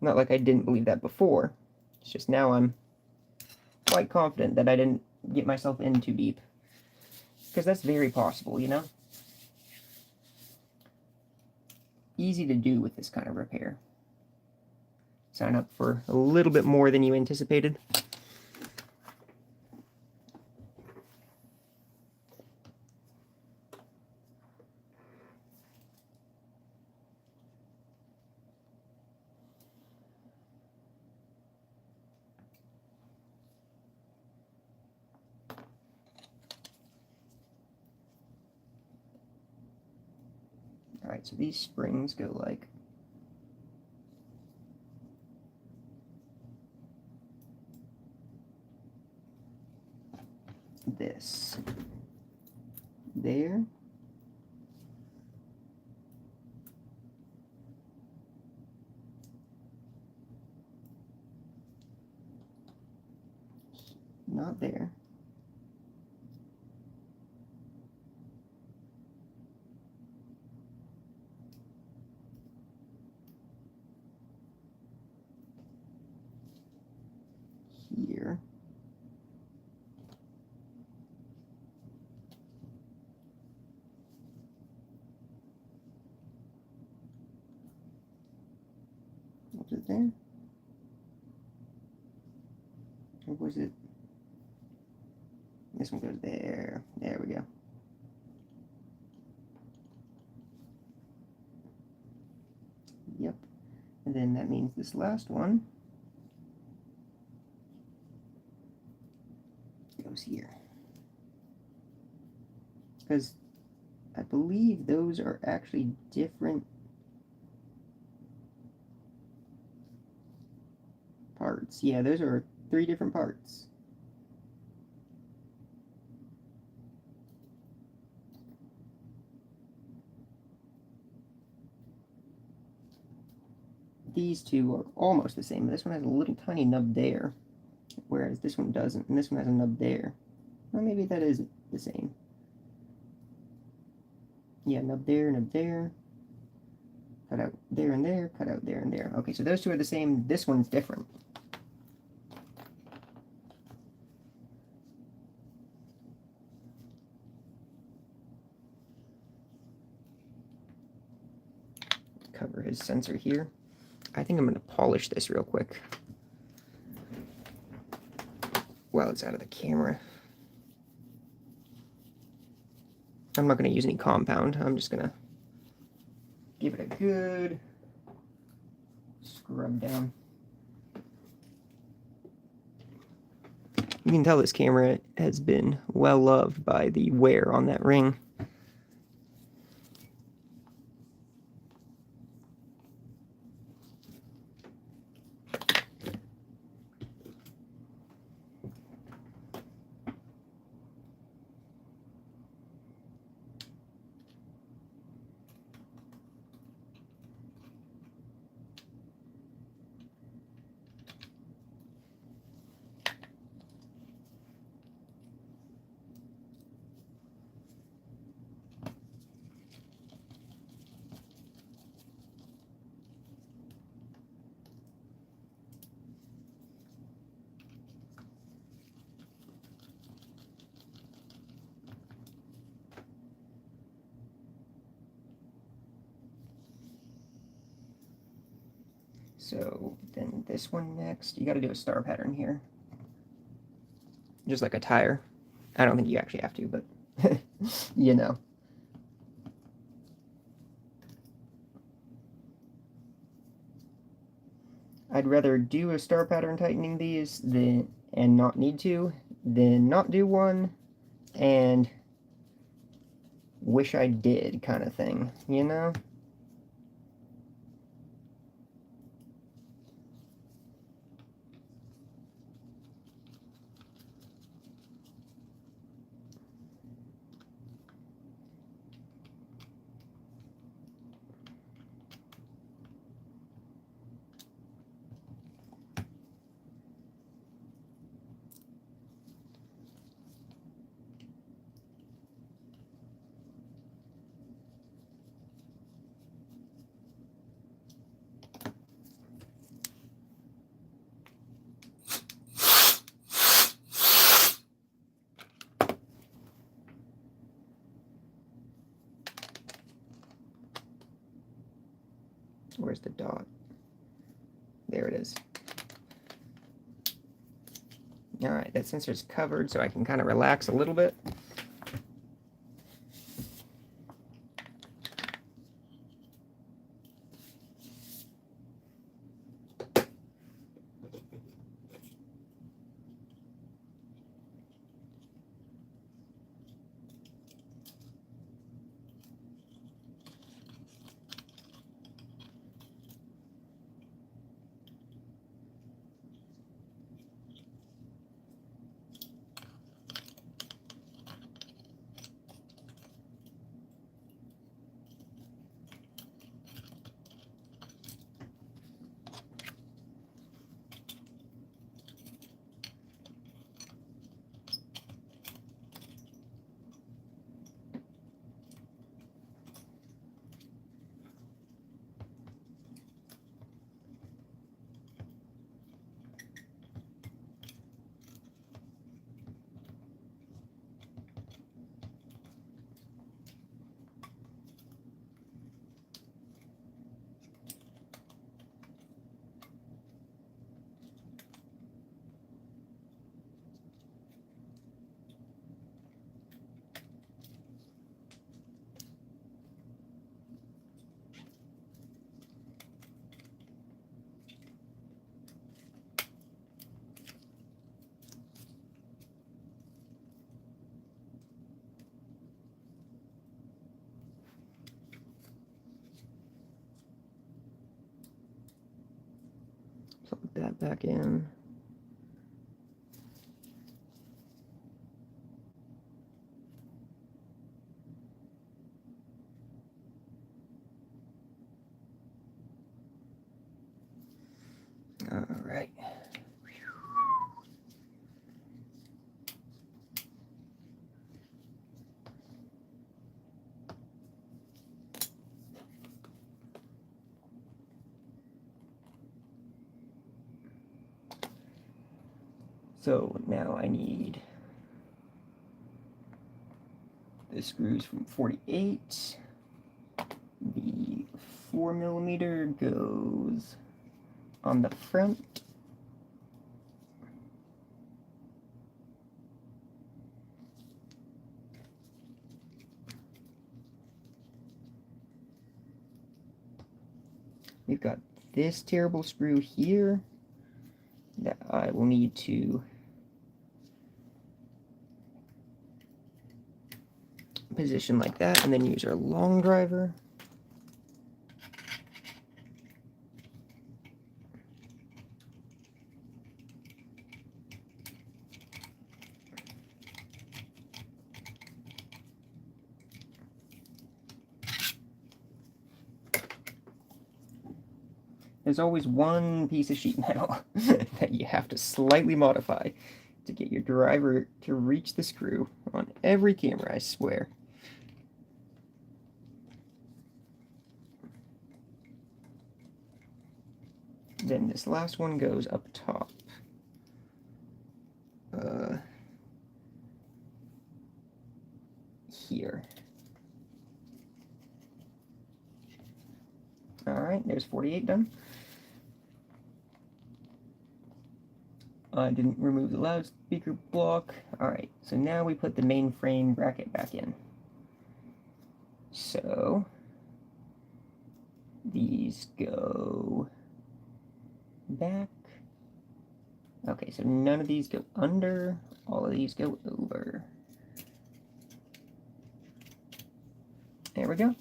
A: Not like I didn't believe that before. It's just now I'm quite confident that I didn't get myself in too deep. Because that's very possible, you know? Easy to do with this kind of repair. Sign up for a little bit more than you anticipated. Alright, so these springs go like this. There. Not there. Here. Was it there? Or was it? This one goes there. There we go. Yep. And then that means this last one goes here. Because I believe those are actually different parts. Yeah, those are 3 different parts. These 2 are almost the same. This one has a little tiny nub there, whereas this one doesn't, and this one has a nub there. Or maybe that is the same. Yeah, nub there, cut out there and there, cut out there and there. Okay, so those 2 are the same. This one's different. over his sensor here. I think I'm going to polish this real quick while it's out of the camera. I'm not going to use any compound. I'm just going to give it a good scrub down. You can tell this camera has been well loved by the wear on that ring. So then this one next, you got to do a star pattern here. Just like a tire. I don't think you actually have to, but you know. I'd rather do a star pattern tightening these and not need to, than not do one and wish I did kind of thing, you know? Where's the dot? There it is. Alright, that sensor's covered, so I can kind of relax a little bit. Plug that back in. All right. So now I need the screws from 48, the 4mm goes on the front. We've got this terrible screw here that I will need to position like that, and then use our long driver. There's always one piece of sheet metal that you have to slightly modify to get your driver to reach the screw on every camera, I swear. Then this last one goes up top. Here. Alright, there's 48 done. I didn't remove the loudspeaker block. Alright, so now we put the main frame bracket back in. So, these go back. Okay, so none of these go under, all of these go over. There we go.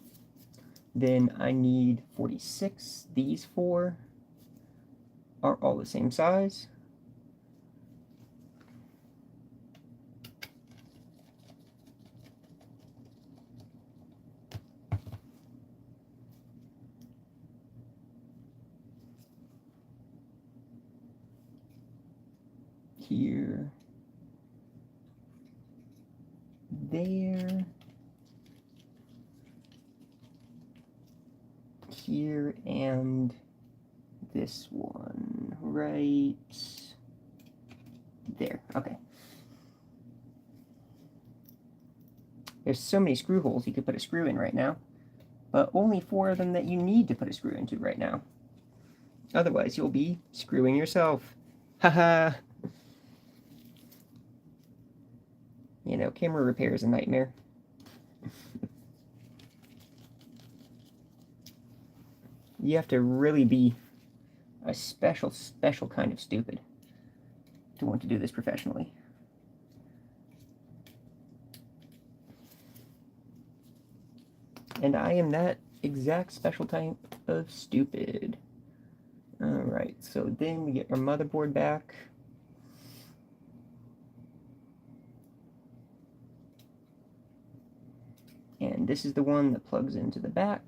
A: Then I need 46. These four are all the same size. Here, there, here, and this one right there. Okay. There's so many screw holes you could put a screw in right now, but only 4 of them that you need to put a screw into right now. Otherwise, you'll be screwing yourself. Haha. You know, camera repair is a nightmare. You have to really be a special kind of stupid to want to do this professionally. And I am that exact special type of stupid. Alright, so then we get our motherboard back. And this is the one that plugs into the back.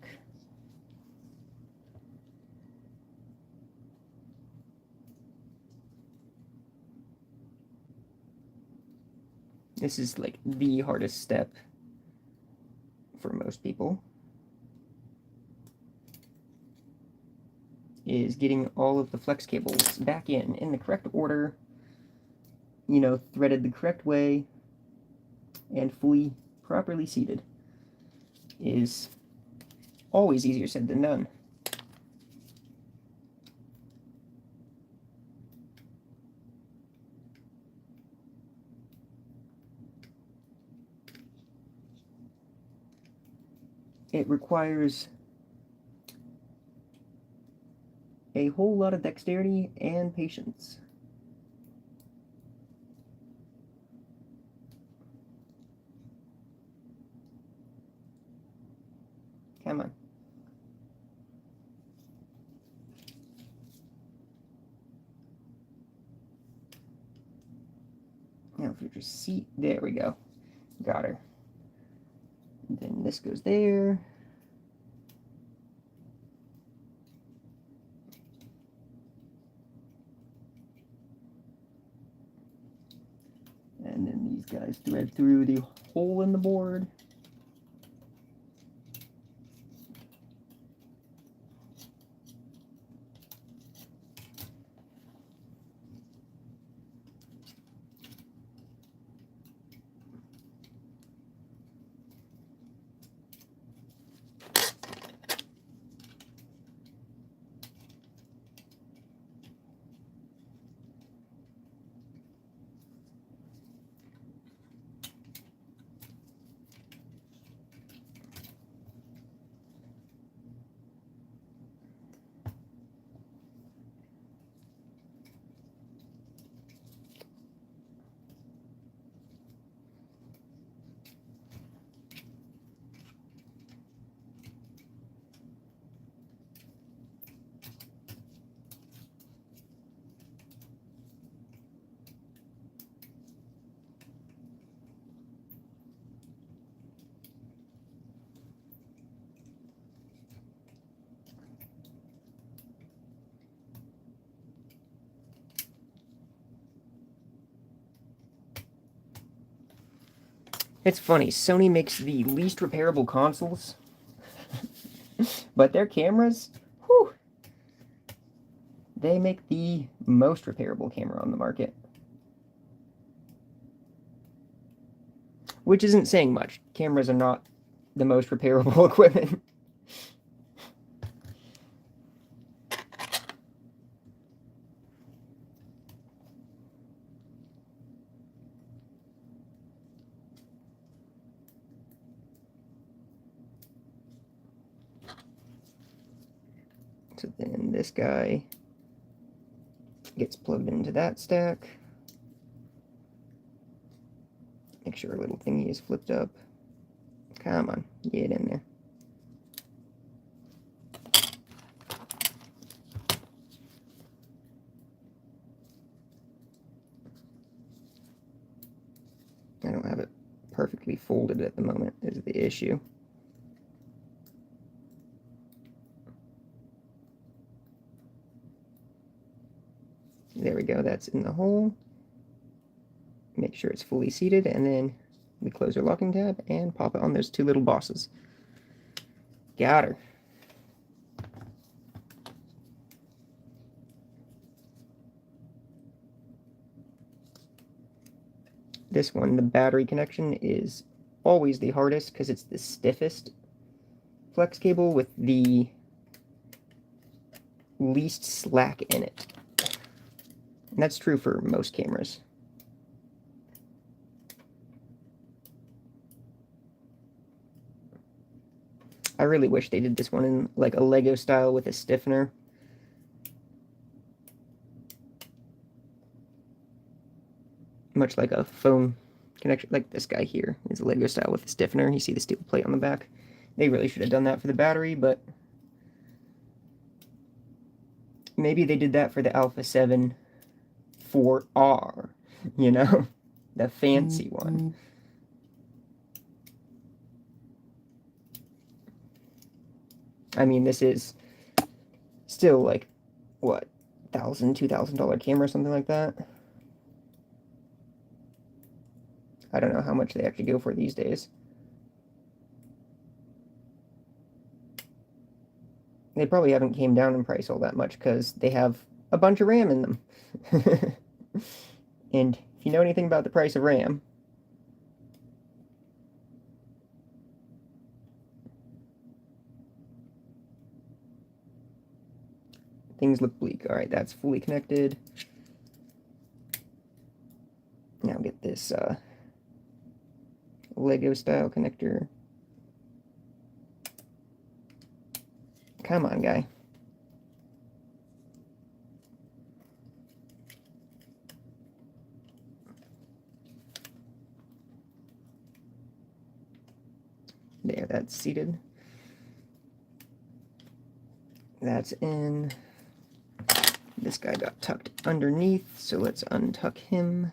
A: This is like the hardest step for most people, is getting all of the flex cables back in the correct order, you know, threaded the correct way, and fully properly seated. Is always easier said than done. It requires a whole lot of dexterity and patience. Come on. Now future seat, there we go. Got her. And then this goes there. And then these guys thread through the hole in the board. It's funny, Sony makes the least repairable consoles, but their cameras, whew, they make the most repairable camera on the market. Which isn't saying much. Cameras are not the most repairable equipment. So then this guy gets plugged into that stack. Make sure our little thingy is flipped up. Come on, get in there. I don't have it perfectly folded at the moment, is the issue. There we go, that's in the hole. Make sure it's fully seated, and then we close our locking tab and pop it on those two little bosses. Got her. This one, the battery connection, is always the hardest because it's the stiffest flex cable with the least slack in it. And that's true for most cameras. I really wish they did this one in like a Lego style with a stiffener. Much like a phone connection, like this guy here is a Lego style with a stiffener. You see the steel plate on the back. They really should have done that for the battery, but maybe they did that for the Alpha 7 4R, you know, the fancy one. I mean, this is still like, what, $1,000, $2,000 camera or something like that. I don't know how much they actually go for these days. They probably haven't came down in price all that much because they have a bunch of RAM in them. And if you know anything about the price of RAM, things look bleak. All right, that's fully connected. Now get this Lego style connector. Come on, guy. There, that's seated. That's in. This guy got tucked underneath, so let's untuck him.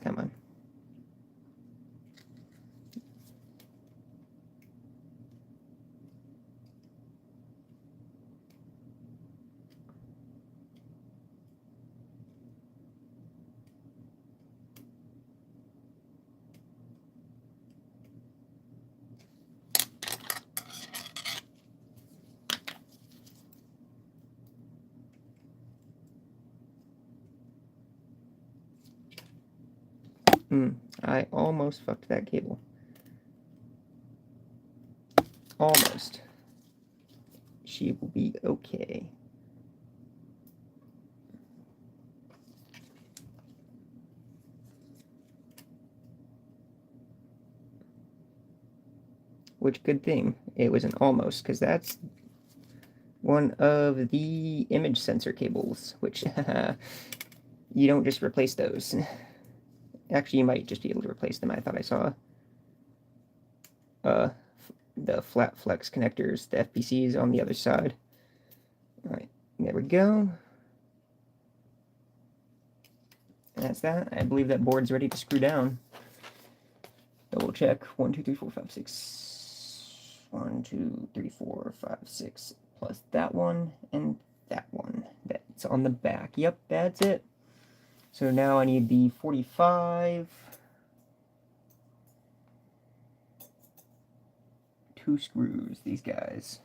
A: Come on. I almost fucked that cable. Almost. She will be okay. Which, good thing it was an almost, because that's one of the image sensor cables, which you don't just replace those. Actually, you might just be able to replace them. I thought I saw the flat flex connectors, the FPCs, on the other side. All right, there we go. And that's that. I believe that board's ready to screw down. Double check. 1, 2, 3, 4, 5, 6. 1, 2, 3, 4, 5, 6. Plus that one and that one. That's on the back. Yep, that's it. So now I need the 45. 2 screws, these guys.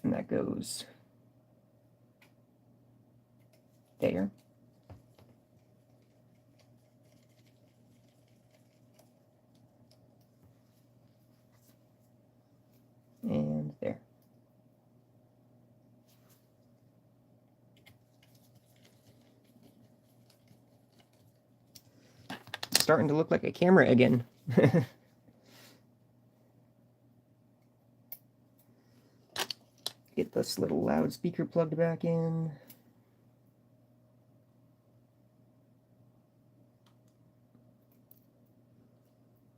A: And that goes there. And there. It's starting to look like a camera again. Get this little loudspeaker plugged back in.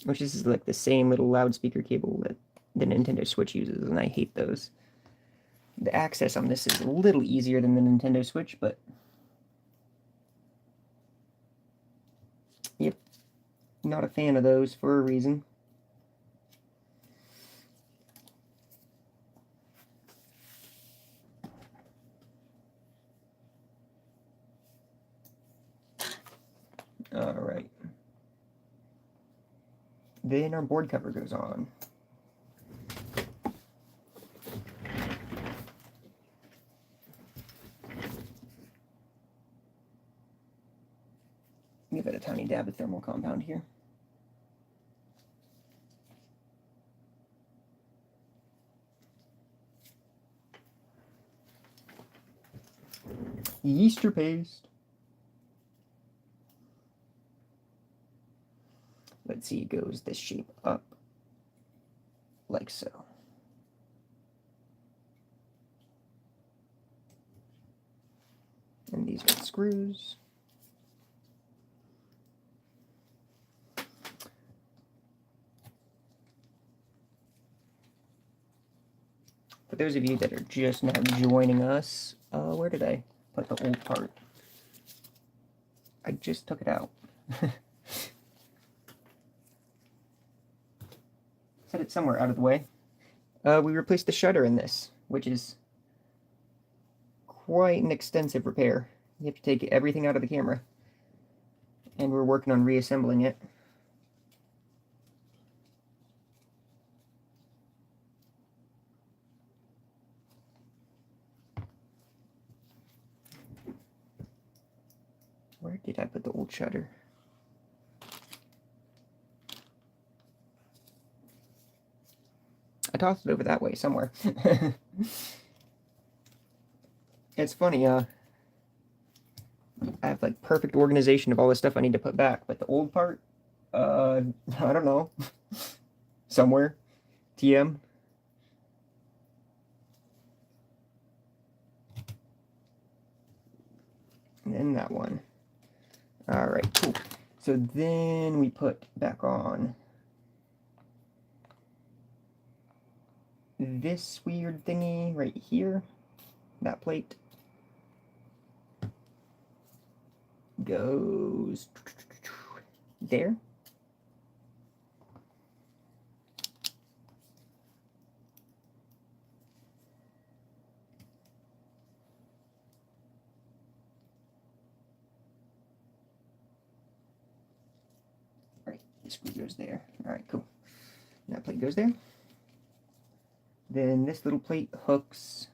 A: Which is like the same little loudspeaker cable that the Nintendo Switch uses, and I hate those. The access on this is a little easier than the Nintendo Switch, but yep, not a fan of those for a reason. Alright. Then our board cover goes on. Give it a tiny dab of thermal compound here. Yeaster paste. Let's see, it goes this shape up, like so. And these are the screws. For those of you that are just now joining us, where did I put the old part? I just took it out. Set it somewhere out of the way. We replaced the shutter in this, which is quite an extensive repair. You have to take everything out of the camera. And we're working on reassembling it. Where did I put the old shutter? I tossed it over that way somewhere. It's funny, I have like perfect organization of all the stuff I need to put back, but the old part, I don't know, somewhere, TM. And then that one. All right, cool. So then we put back on this weird thingy right here. That plate goes there. All right, this screw goes there. All right, cool. That plate goes there. Then this little plate hooks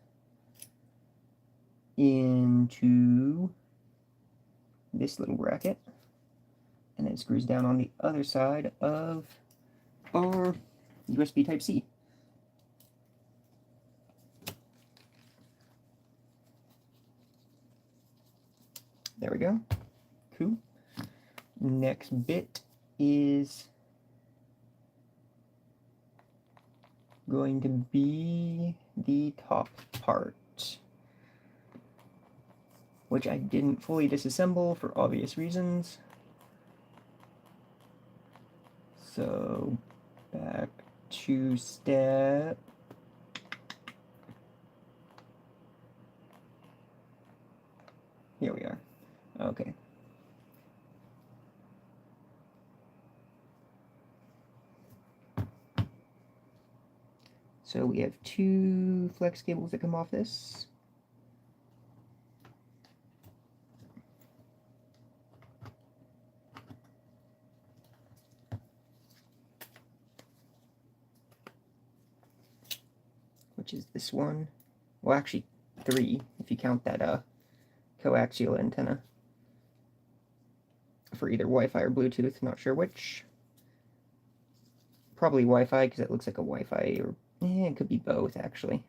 A: into this little bracket, and then screws down on the other side of our USB Type-C. There we go. Cool. Next bit is going to be the top part, which I didn't fully disassemble for obvious reasons. So back to step here we are. Okay. So we have 2 flex cables that come off this. Which is this one. Well, actually 3, if you count that coaxial antenna. For either Wi-Fi or Bluetooth, not sure which. Probably Wi-Fi, because it looks like a Wi-Fi, or it could be both, actually.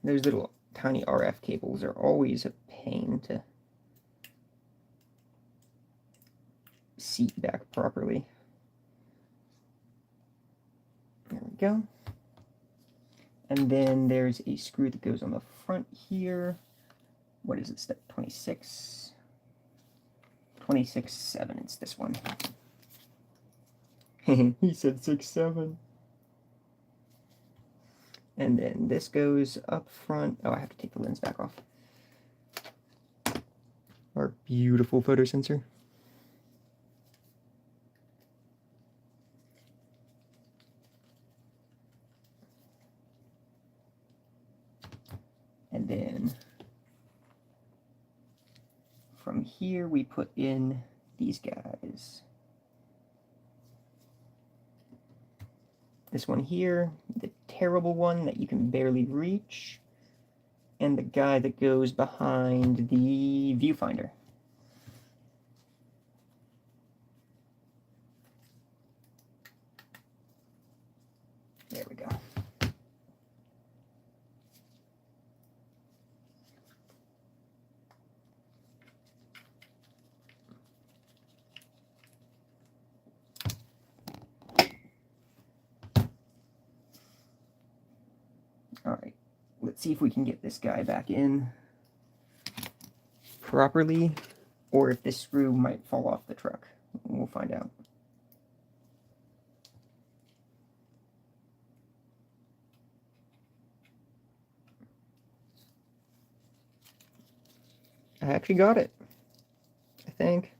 A: Those little tiny RF cables are always a pain to seat back properly. There we go. And then there's a screw that goes on the front here. What is it, step 26? 26.7, it's this one. He said 6.7. And then this goes up front. Oh, I have to take the lens back off. Our beautiful photo sensor. And then from here we put in these guys. This one here, the terrible one that you can barely reach, and the guy that goes behind the viewfinder. There we go. Alright, let's see if we can get this guy back in properly, or if this screw might fall off the truck. We'll find out. I actually got it, I think.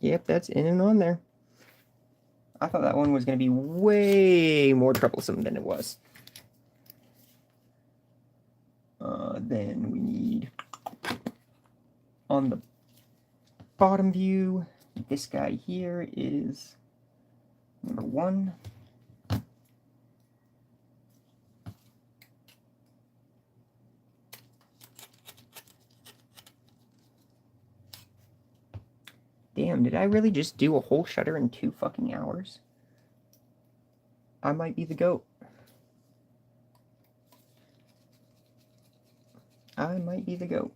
A: Yep, that's in and on there. I thought that one was going to be way more troublesome than it was. Then we need, on the bottom view, this guy here is number 1. Damn, did I really just do a whole shutter in 2 fucking hours? I might be the GOAT. I might be the GOAT.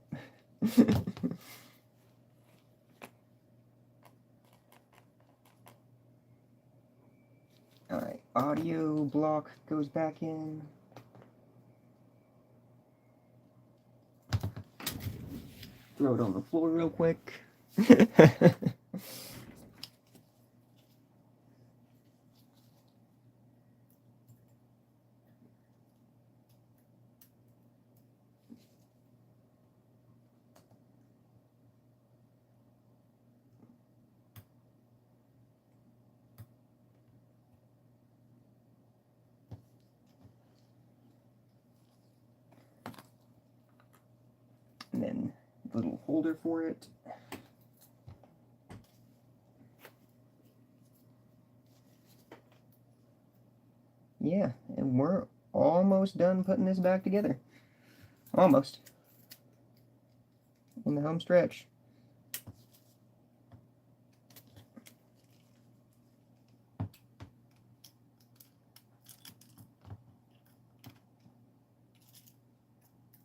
A: Alright, audio block goes back in. Throw it on the floor real quick. And then a little holder for it. Yeah, and we're almost done putting this back together. Almost. In the home stretch.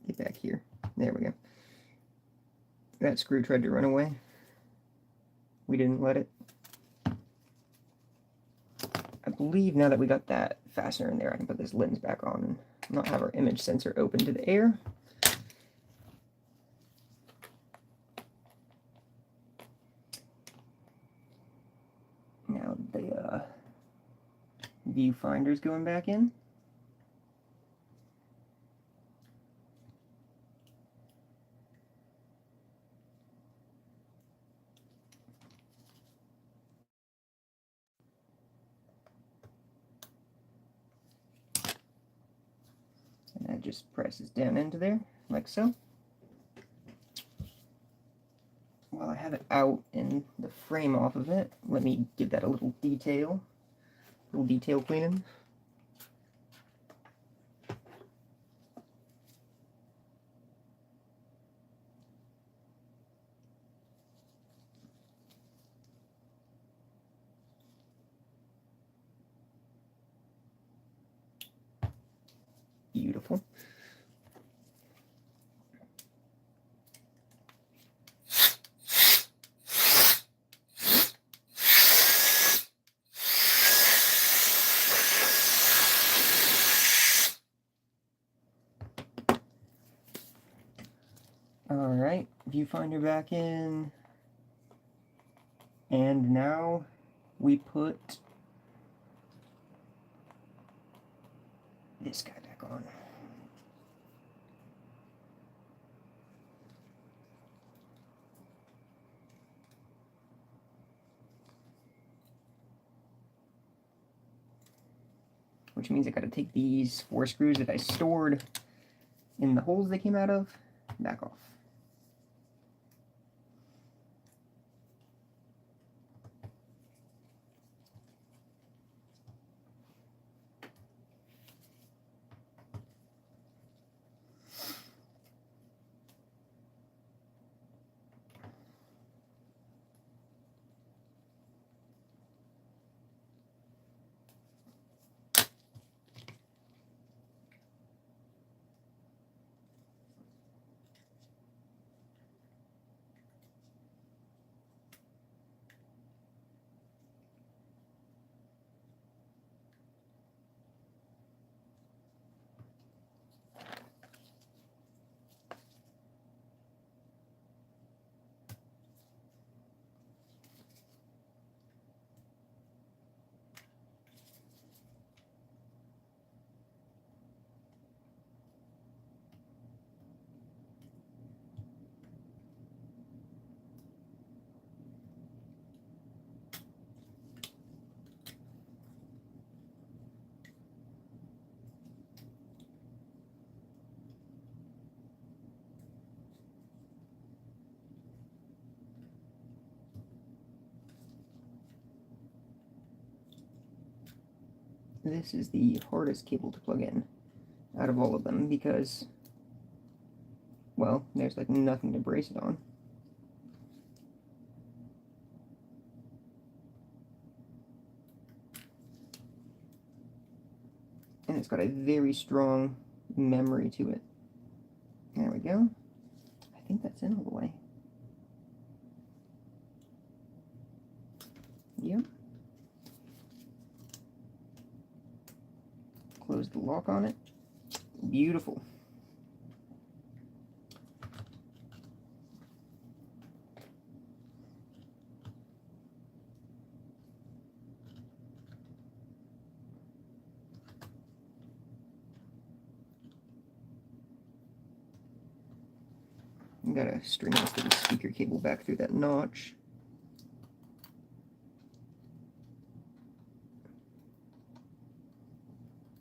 A: Get back here. There we go. That screw tried to run away. We didn't let it. I believe now that we got that fastener in there, I can put this lens back on and not have our image sensor open to the air. Now the viewfinder's going back in. And that just presses down into there, like so. While I have it out and the frame off of it, let me give that a little detail cleaning. Beautiful. Alright, viewfinder back in. And now we put this guy back on. Which means I gotta take these 4 screws that I stored in the holes they came out of back off. This is the hardest cable to plug in out of all of them because, well, there's like nothing to brace it on. And it's got a very strong memory to it. There we go. I think that's in all the way. Yep. Close the lock on it. Beautiful. You gotta string this little speaker cable back through that notch.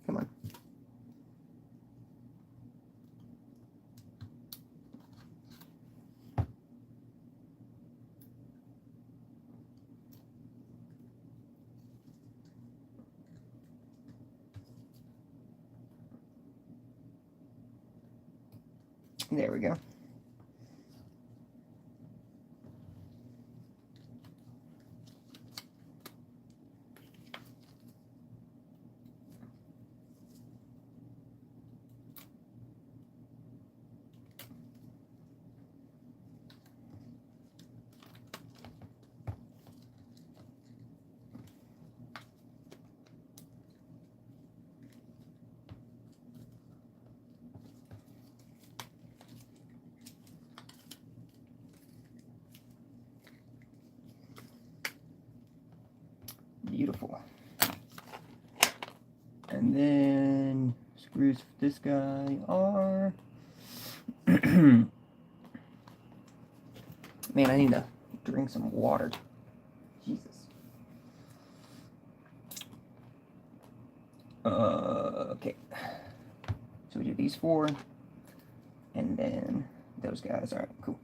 A: Come on. There we go. And then screws for this guy are... Man, I need to drink some water. Jesus. Okay. So we do these 4, and then those guys. Alright, cool.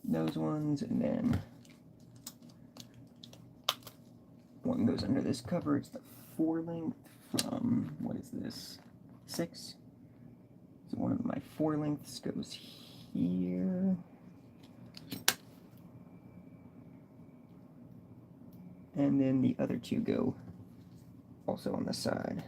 A: Those ones, and then one goes under this cover. It's the 4 length from, what is this, 6? So one of my 4 lengths goes here. And then the other 2 go also on the side.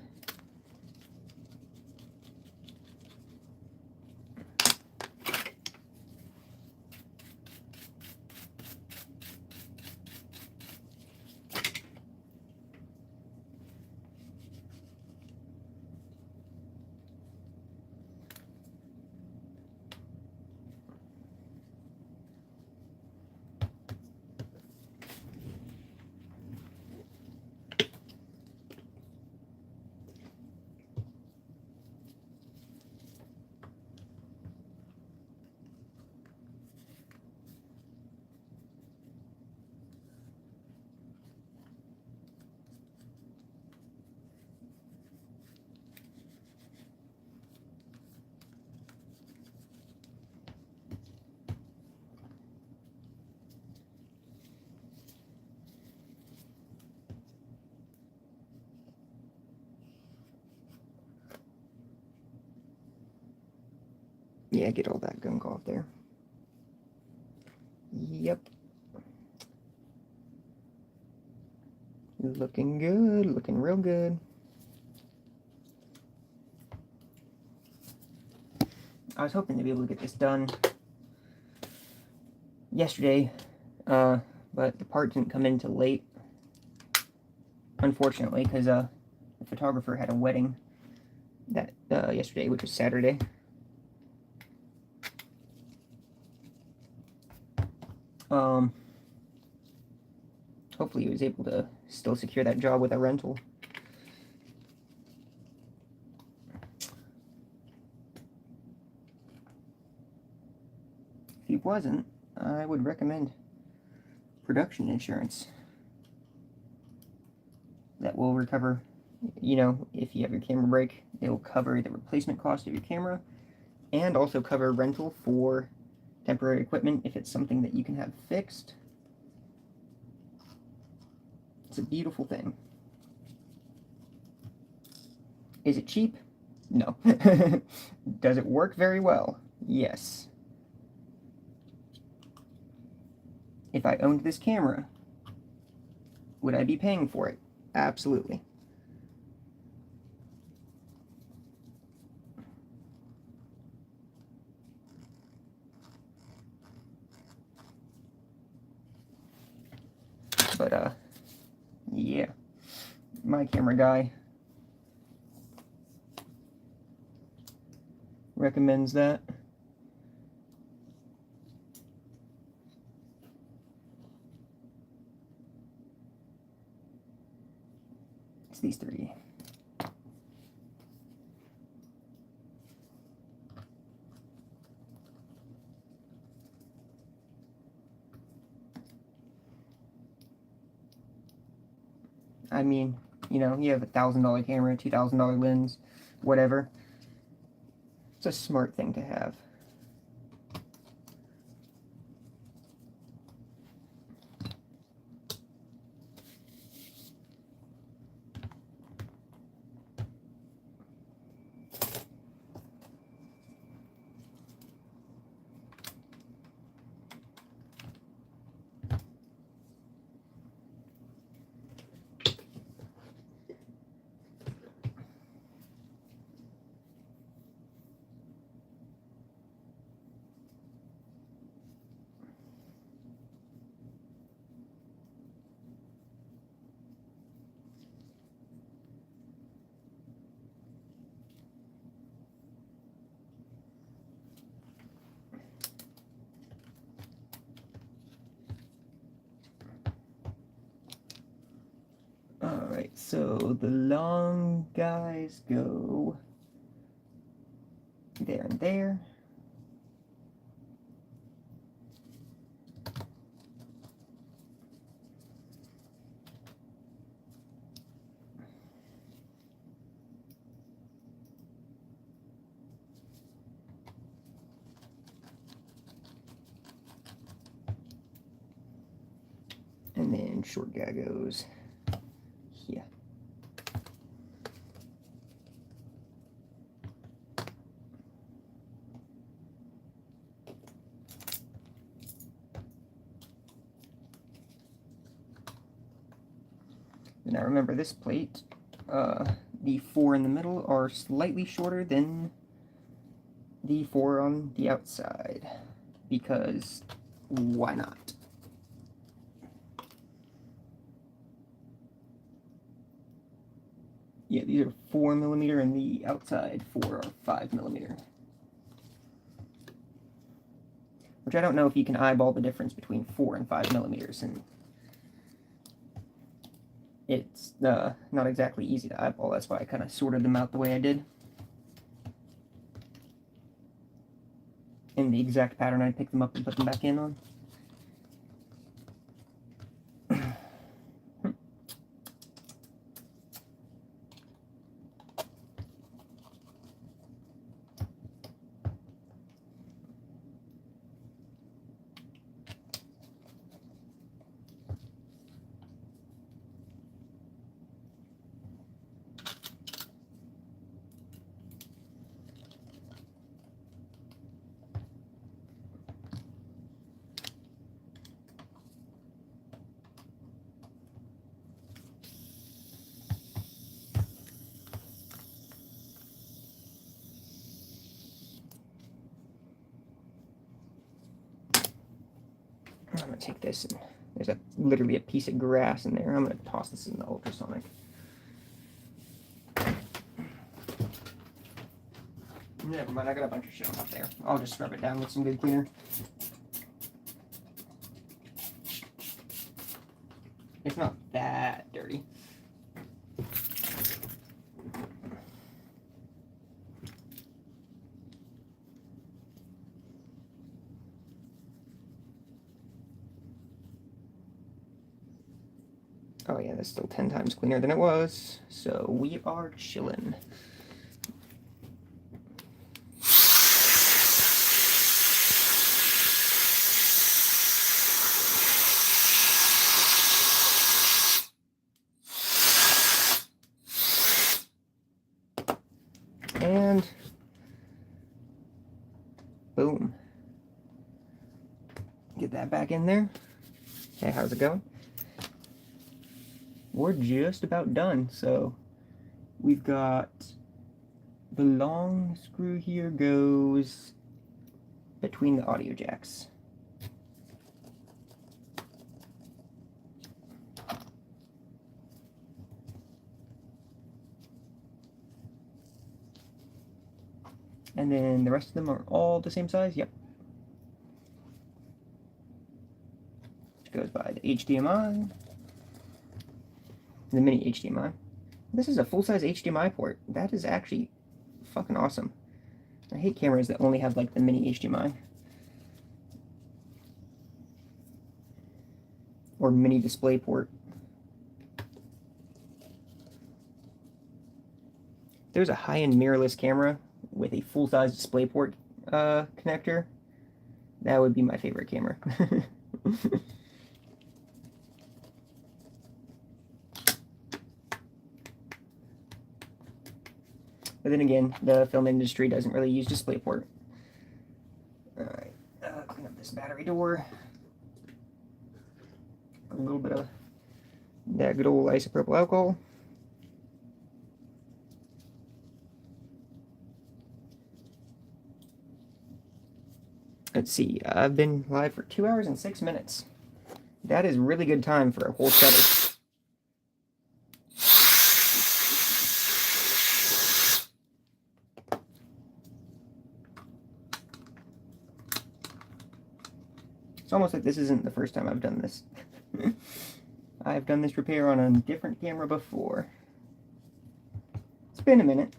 A: Yeah, get all that gunk off there. Yep. Looking good, looking real good. I was hoping to be able to get this done yesterday, but the part didn't come in till late, unfortunately, because the photographer had a wedding that yesterday, which was Saturday. Hopefully he was able to still secure that job with a rental. If he wasn't, I would recommend production insurance. That will recover, you know, if you have your camera break, it will cover the replacement cost of your camera and also cover rental for temporary equipment if it's something that you can have fixed. It's a beautiful thing. Is it cheap? No. Does it work very well? Yes. If I owned this camera, would I be paying for it? Absolutely. But, yeah. My camera guy recommends that. It's these 3. I mean, you know, you have a $1,000 camera, $2,000 lens, whatever. It's a smart thing to have. So the long guys go there and there. And then short guy goes here. Now remember, this plate, the 4 in the middle are slightly shorter than the 4 on the outside, because why not? Yeah, these are 4mm and the outside 4 are 5mm. Which I don't know if you can eyeball the difference between 4 and 5mm, and it's not exactly easy to eyeball. That's why I kind of sorted them out the way I did. In the exact pattern I picked them up and put them back in on. I'm going to take this, and there's literally a piece of grass in there. I'm going to toss this in the ultrasonic. Never mind, I got a bunch of shit up there. I'll just scrub it down with some good cleaner. It's not that dirty. Oh yeah, that's still 10 times cleaner than it was, so we are chillin'. And boom. Get that back in there. Hey, how's it going? We're just about done. So we've got the long screw here goes between the audio jacks. And then the rest of them are all the same size? Yep. Which goes by the HDMI. The mini HDMI. This is a full-size HDMI port. That is actually fucking awesome. I hate cameras that only have like the mini HDMI. Or mini display port. There's a high-end mirrorless camera with a full-size display port connector. That would be my favorite camera. But then again, the film industry doesn't really use DisplayPort. Alright, clean up this battery door. A little bit of that good old isopropyl alcohol. Let's see, I've been live for 2 hours and 6 minutes. That is really good time for a whole shutter. It's almost like this isn't the first time I've done this. I've done this repair on a different camera before. It's been a minute.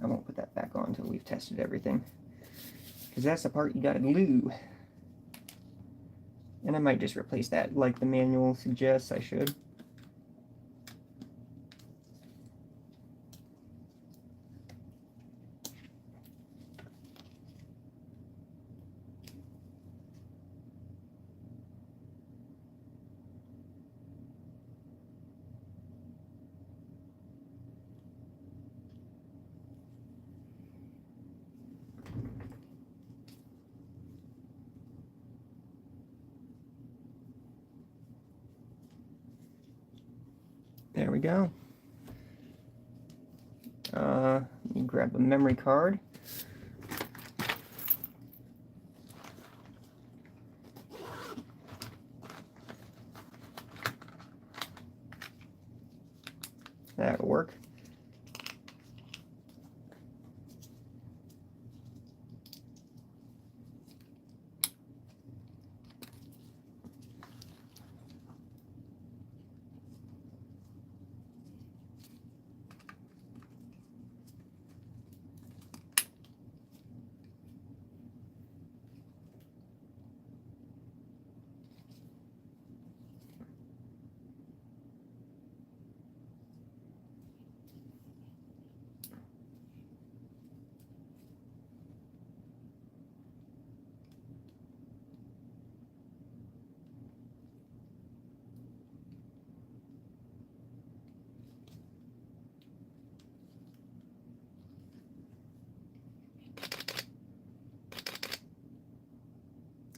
A: I won't put that back on until we've tested everything, because that's the part you gotta glue. And I might just replace that like the manual suggests I should. There we go. Let me grab a memory card. That'll work.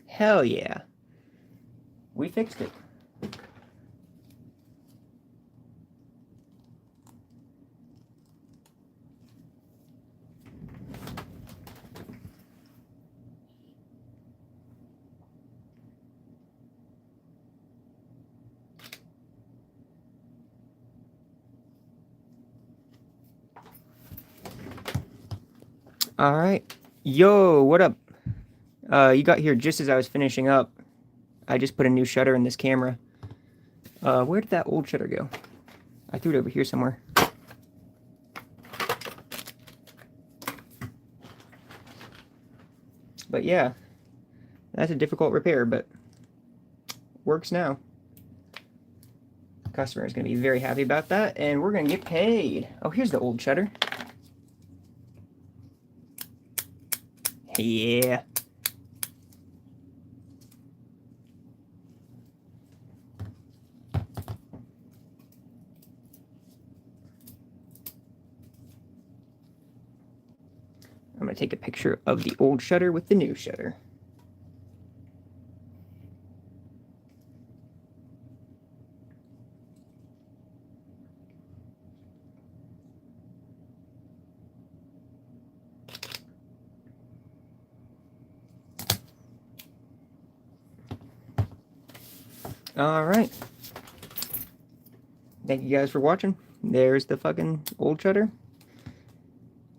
A: Hell yeah. We fixed it. All right. Yo, what up? You got here just as I was finishing up. I just put a new shutter in this camera. Where did that old shutter go? I threw it over here somewhere. But yeah, that's a difficult repair, but works now. Customer is going to be very happy about that, and we're going to get paid. Oh, here's the old shutter. Yeah. I'm going to take a picture of the old shutter with the new shutter. All right. Thank you guys for watching. There's the fucking old shutter.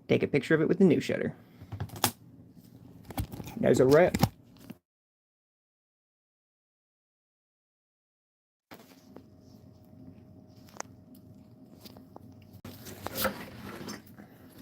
A: Take a picture of it with the new shutter. There's a wrap.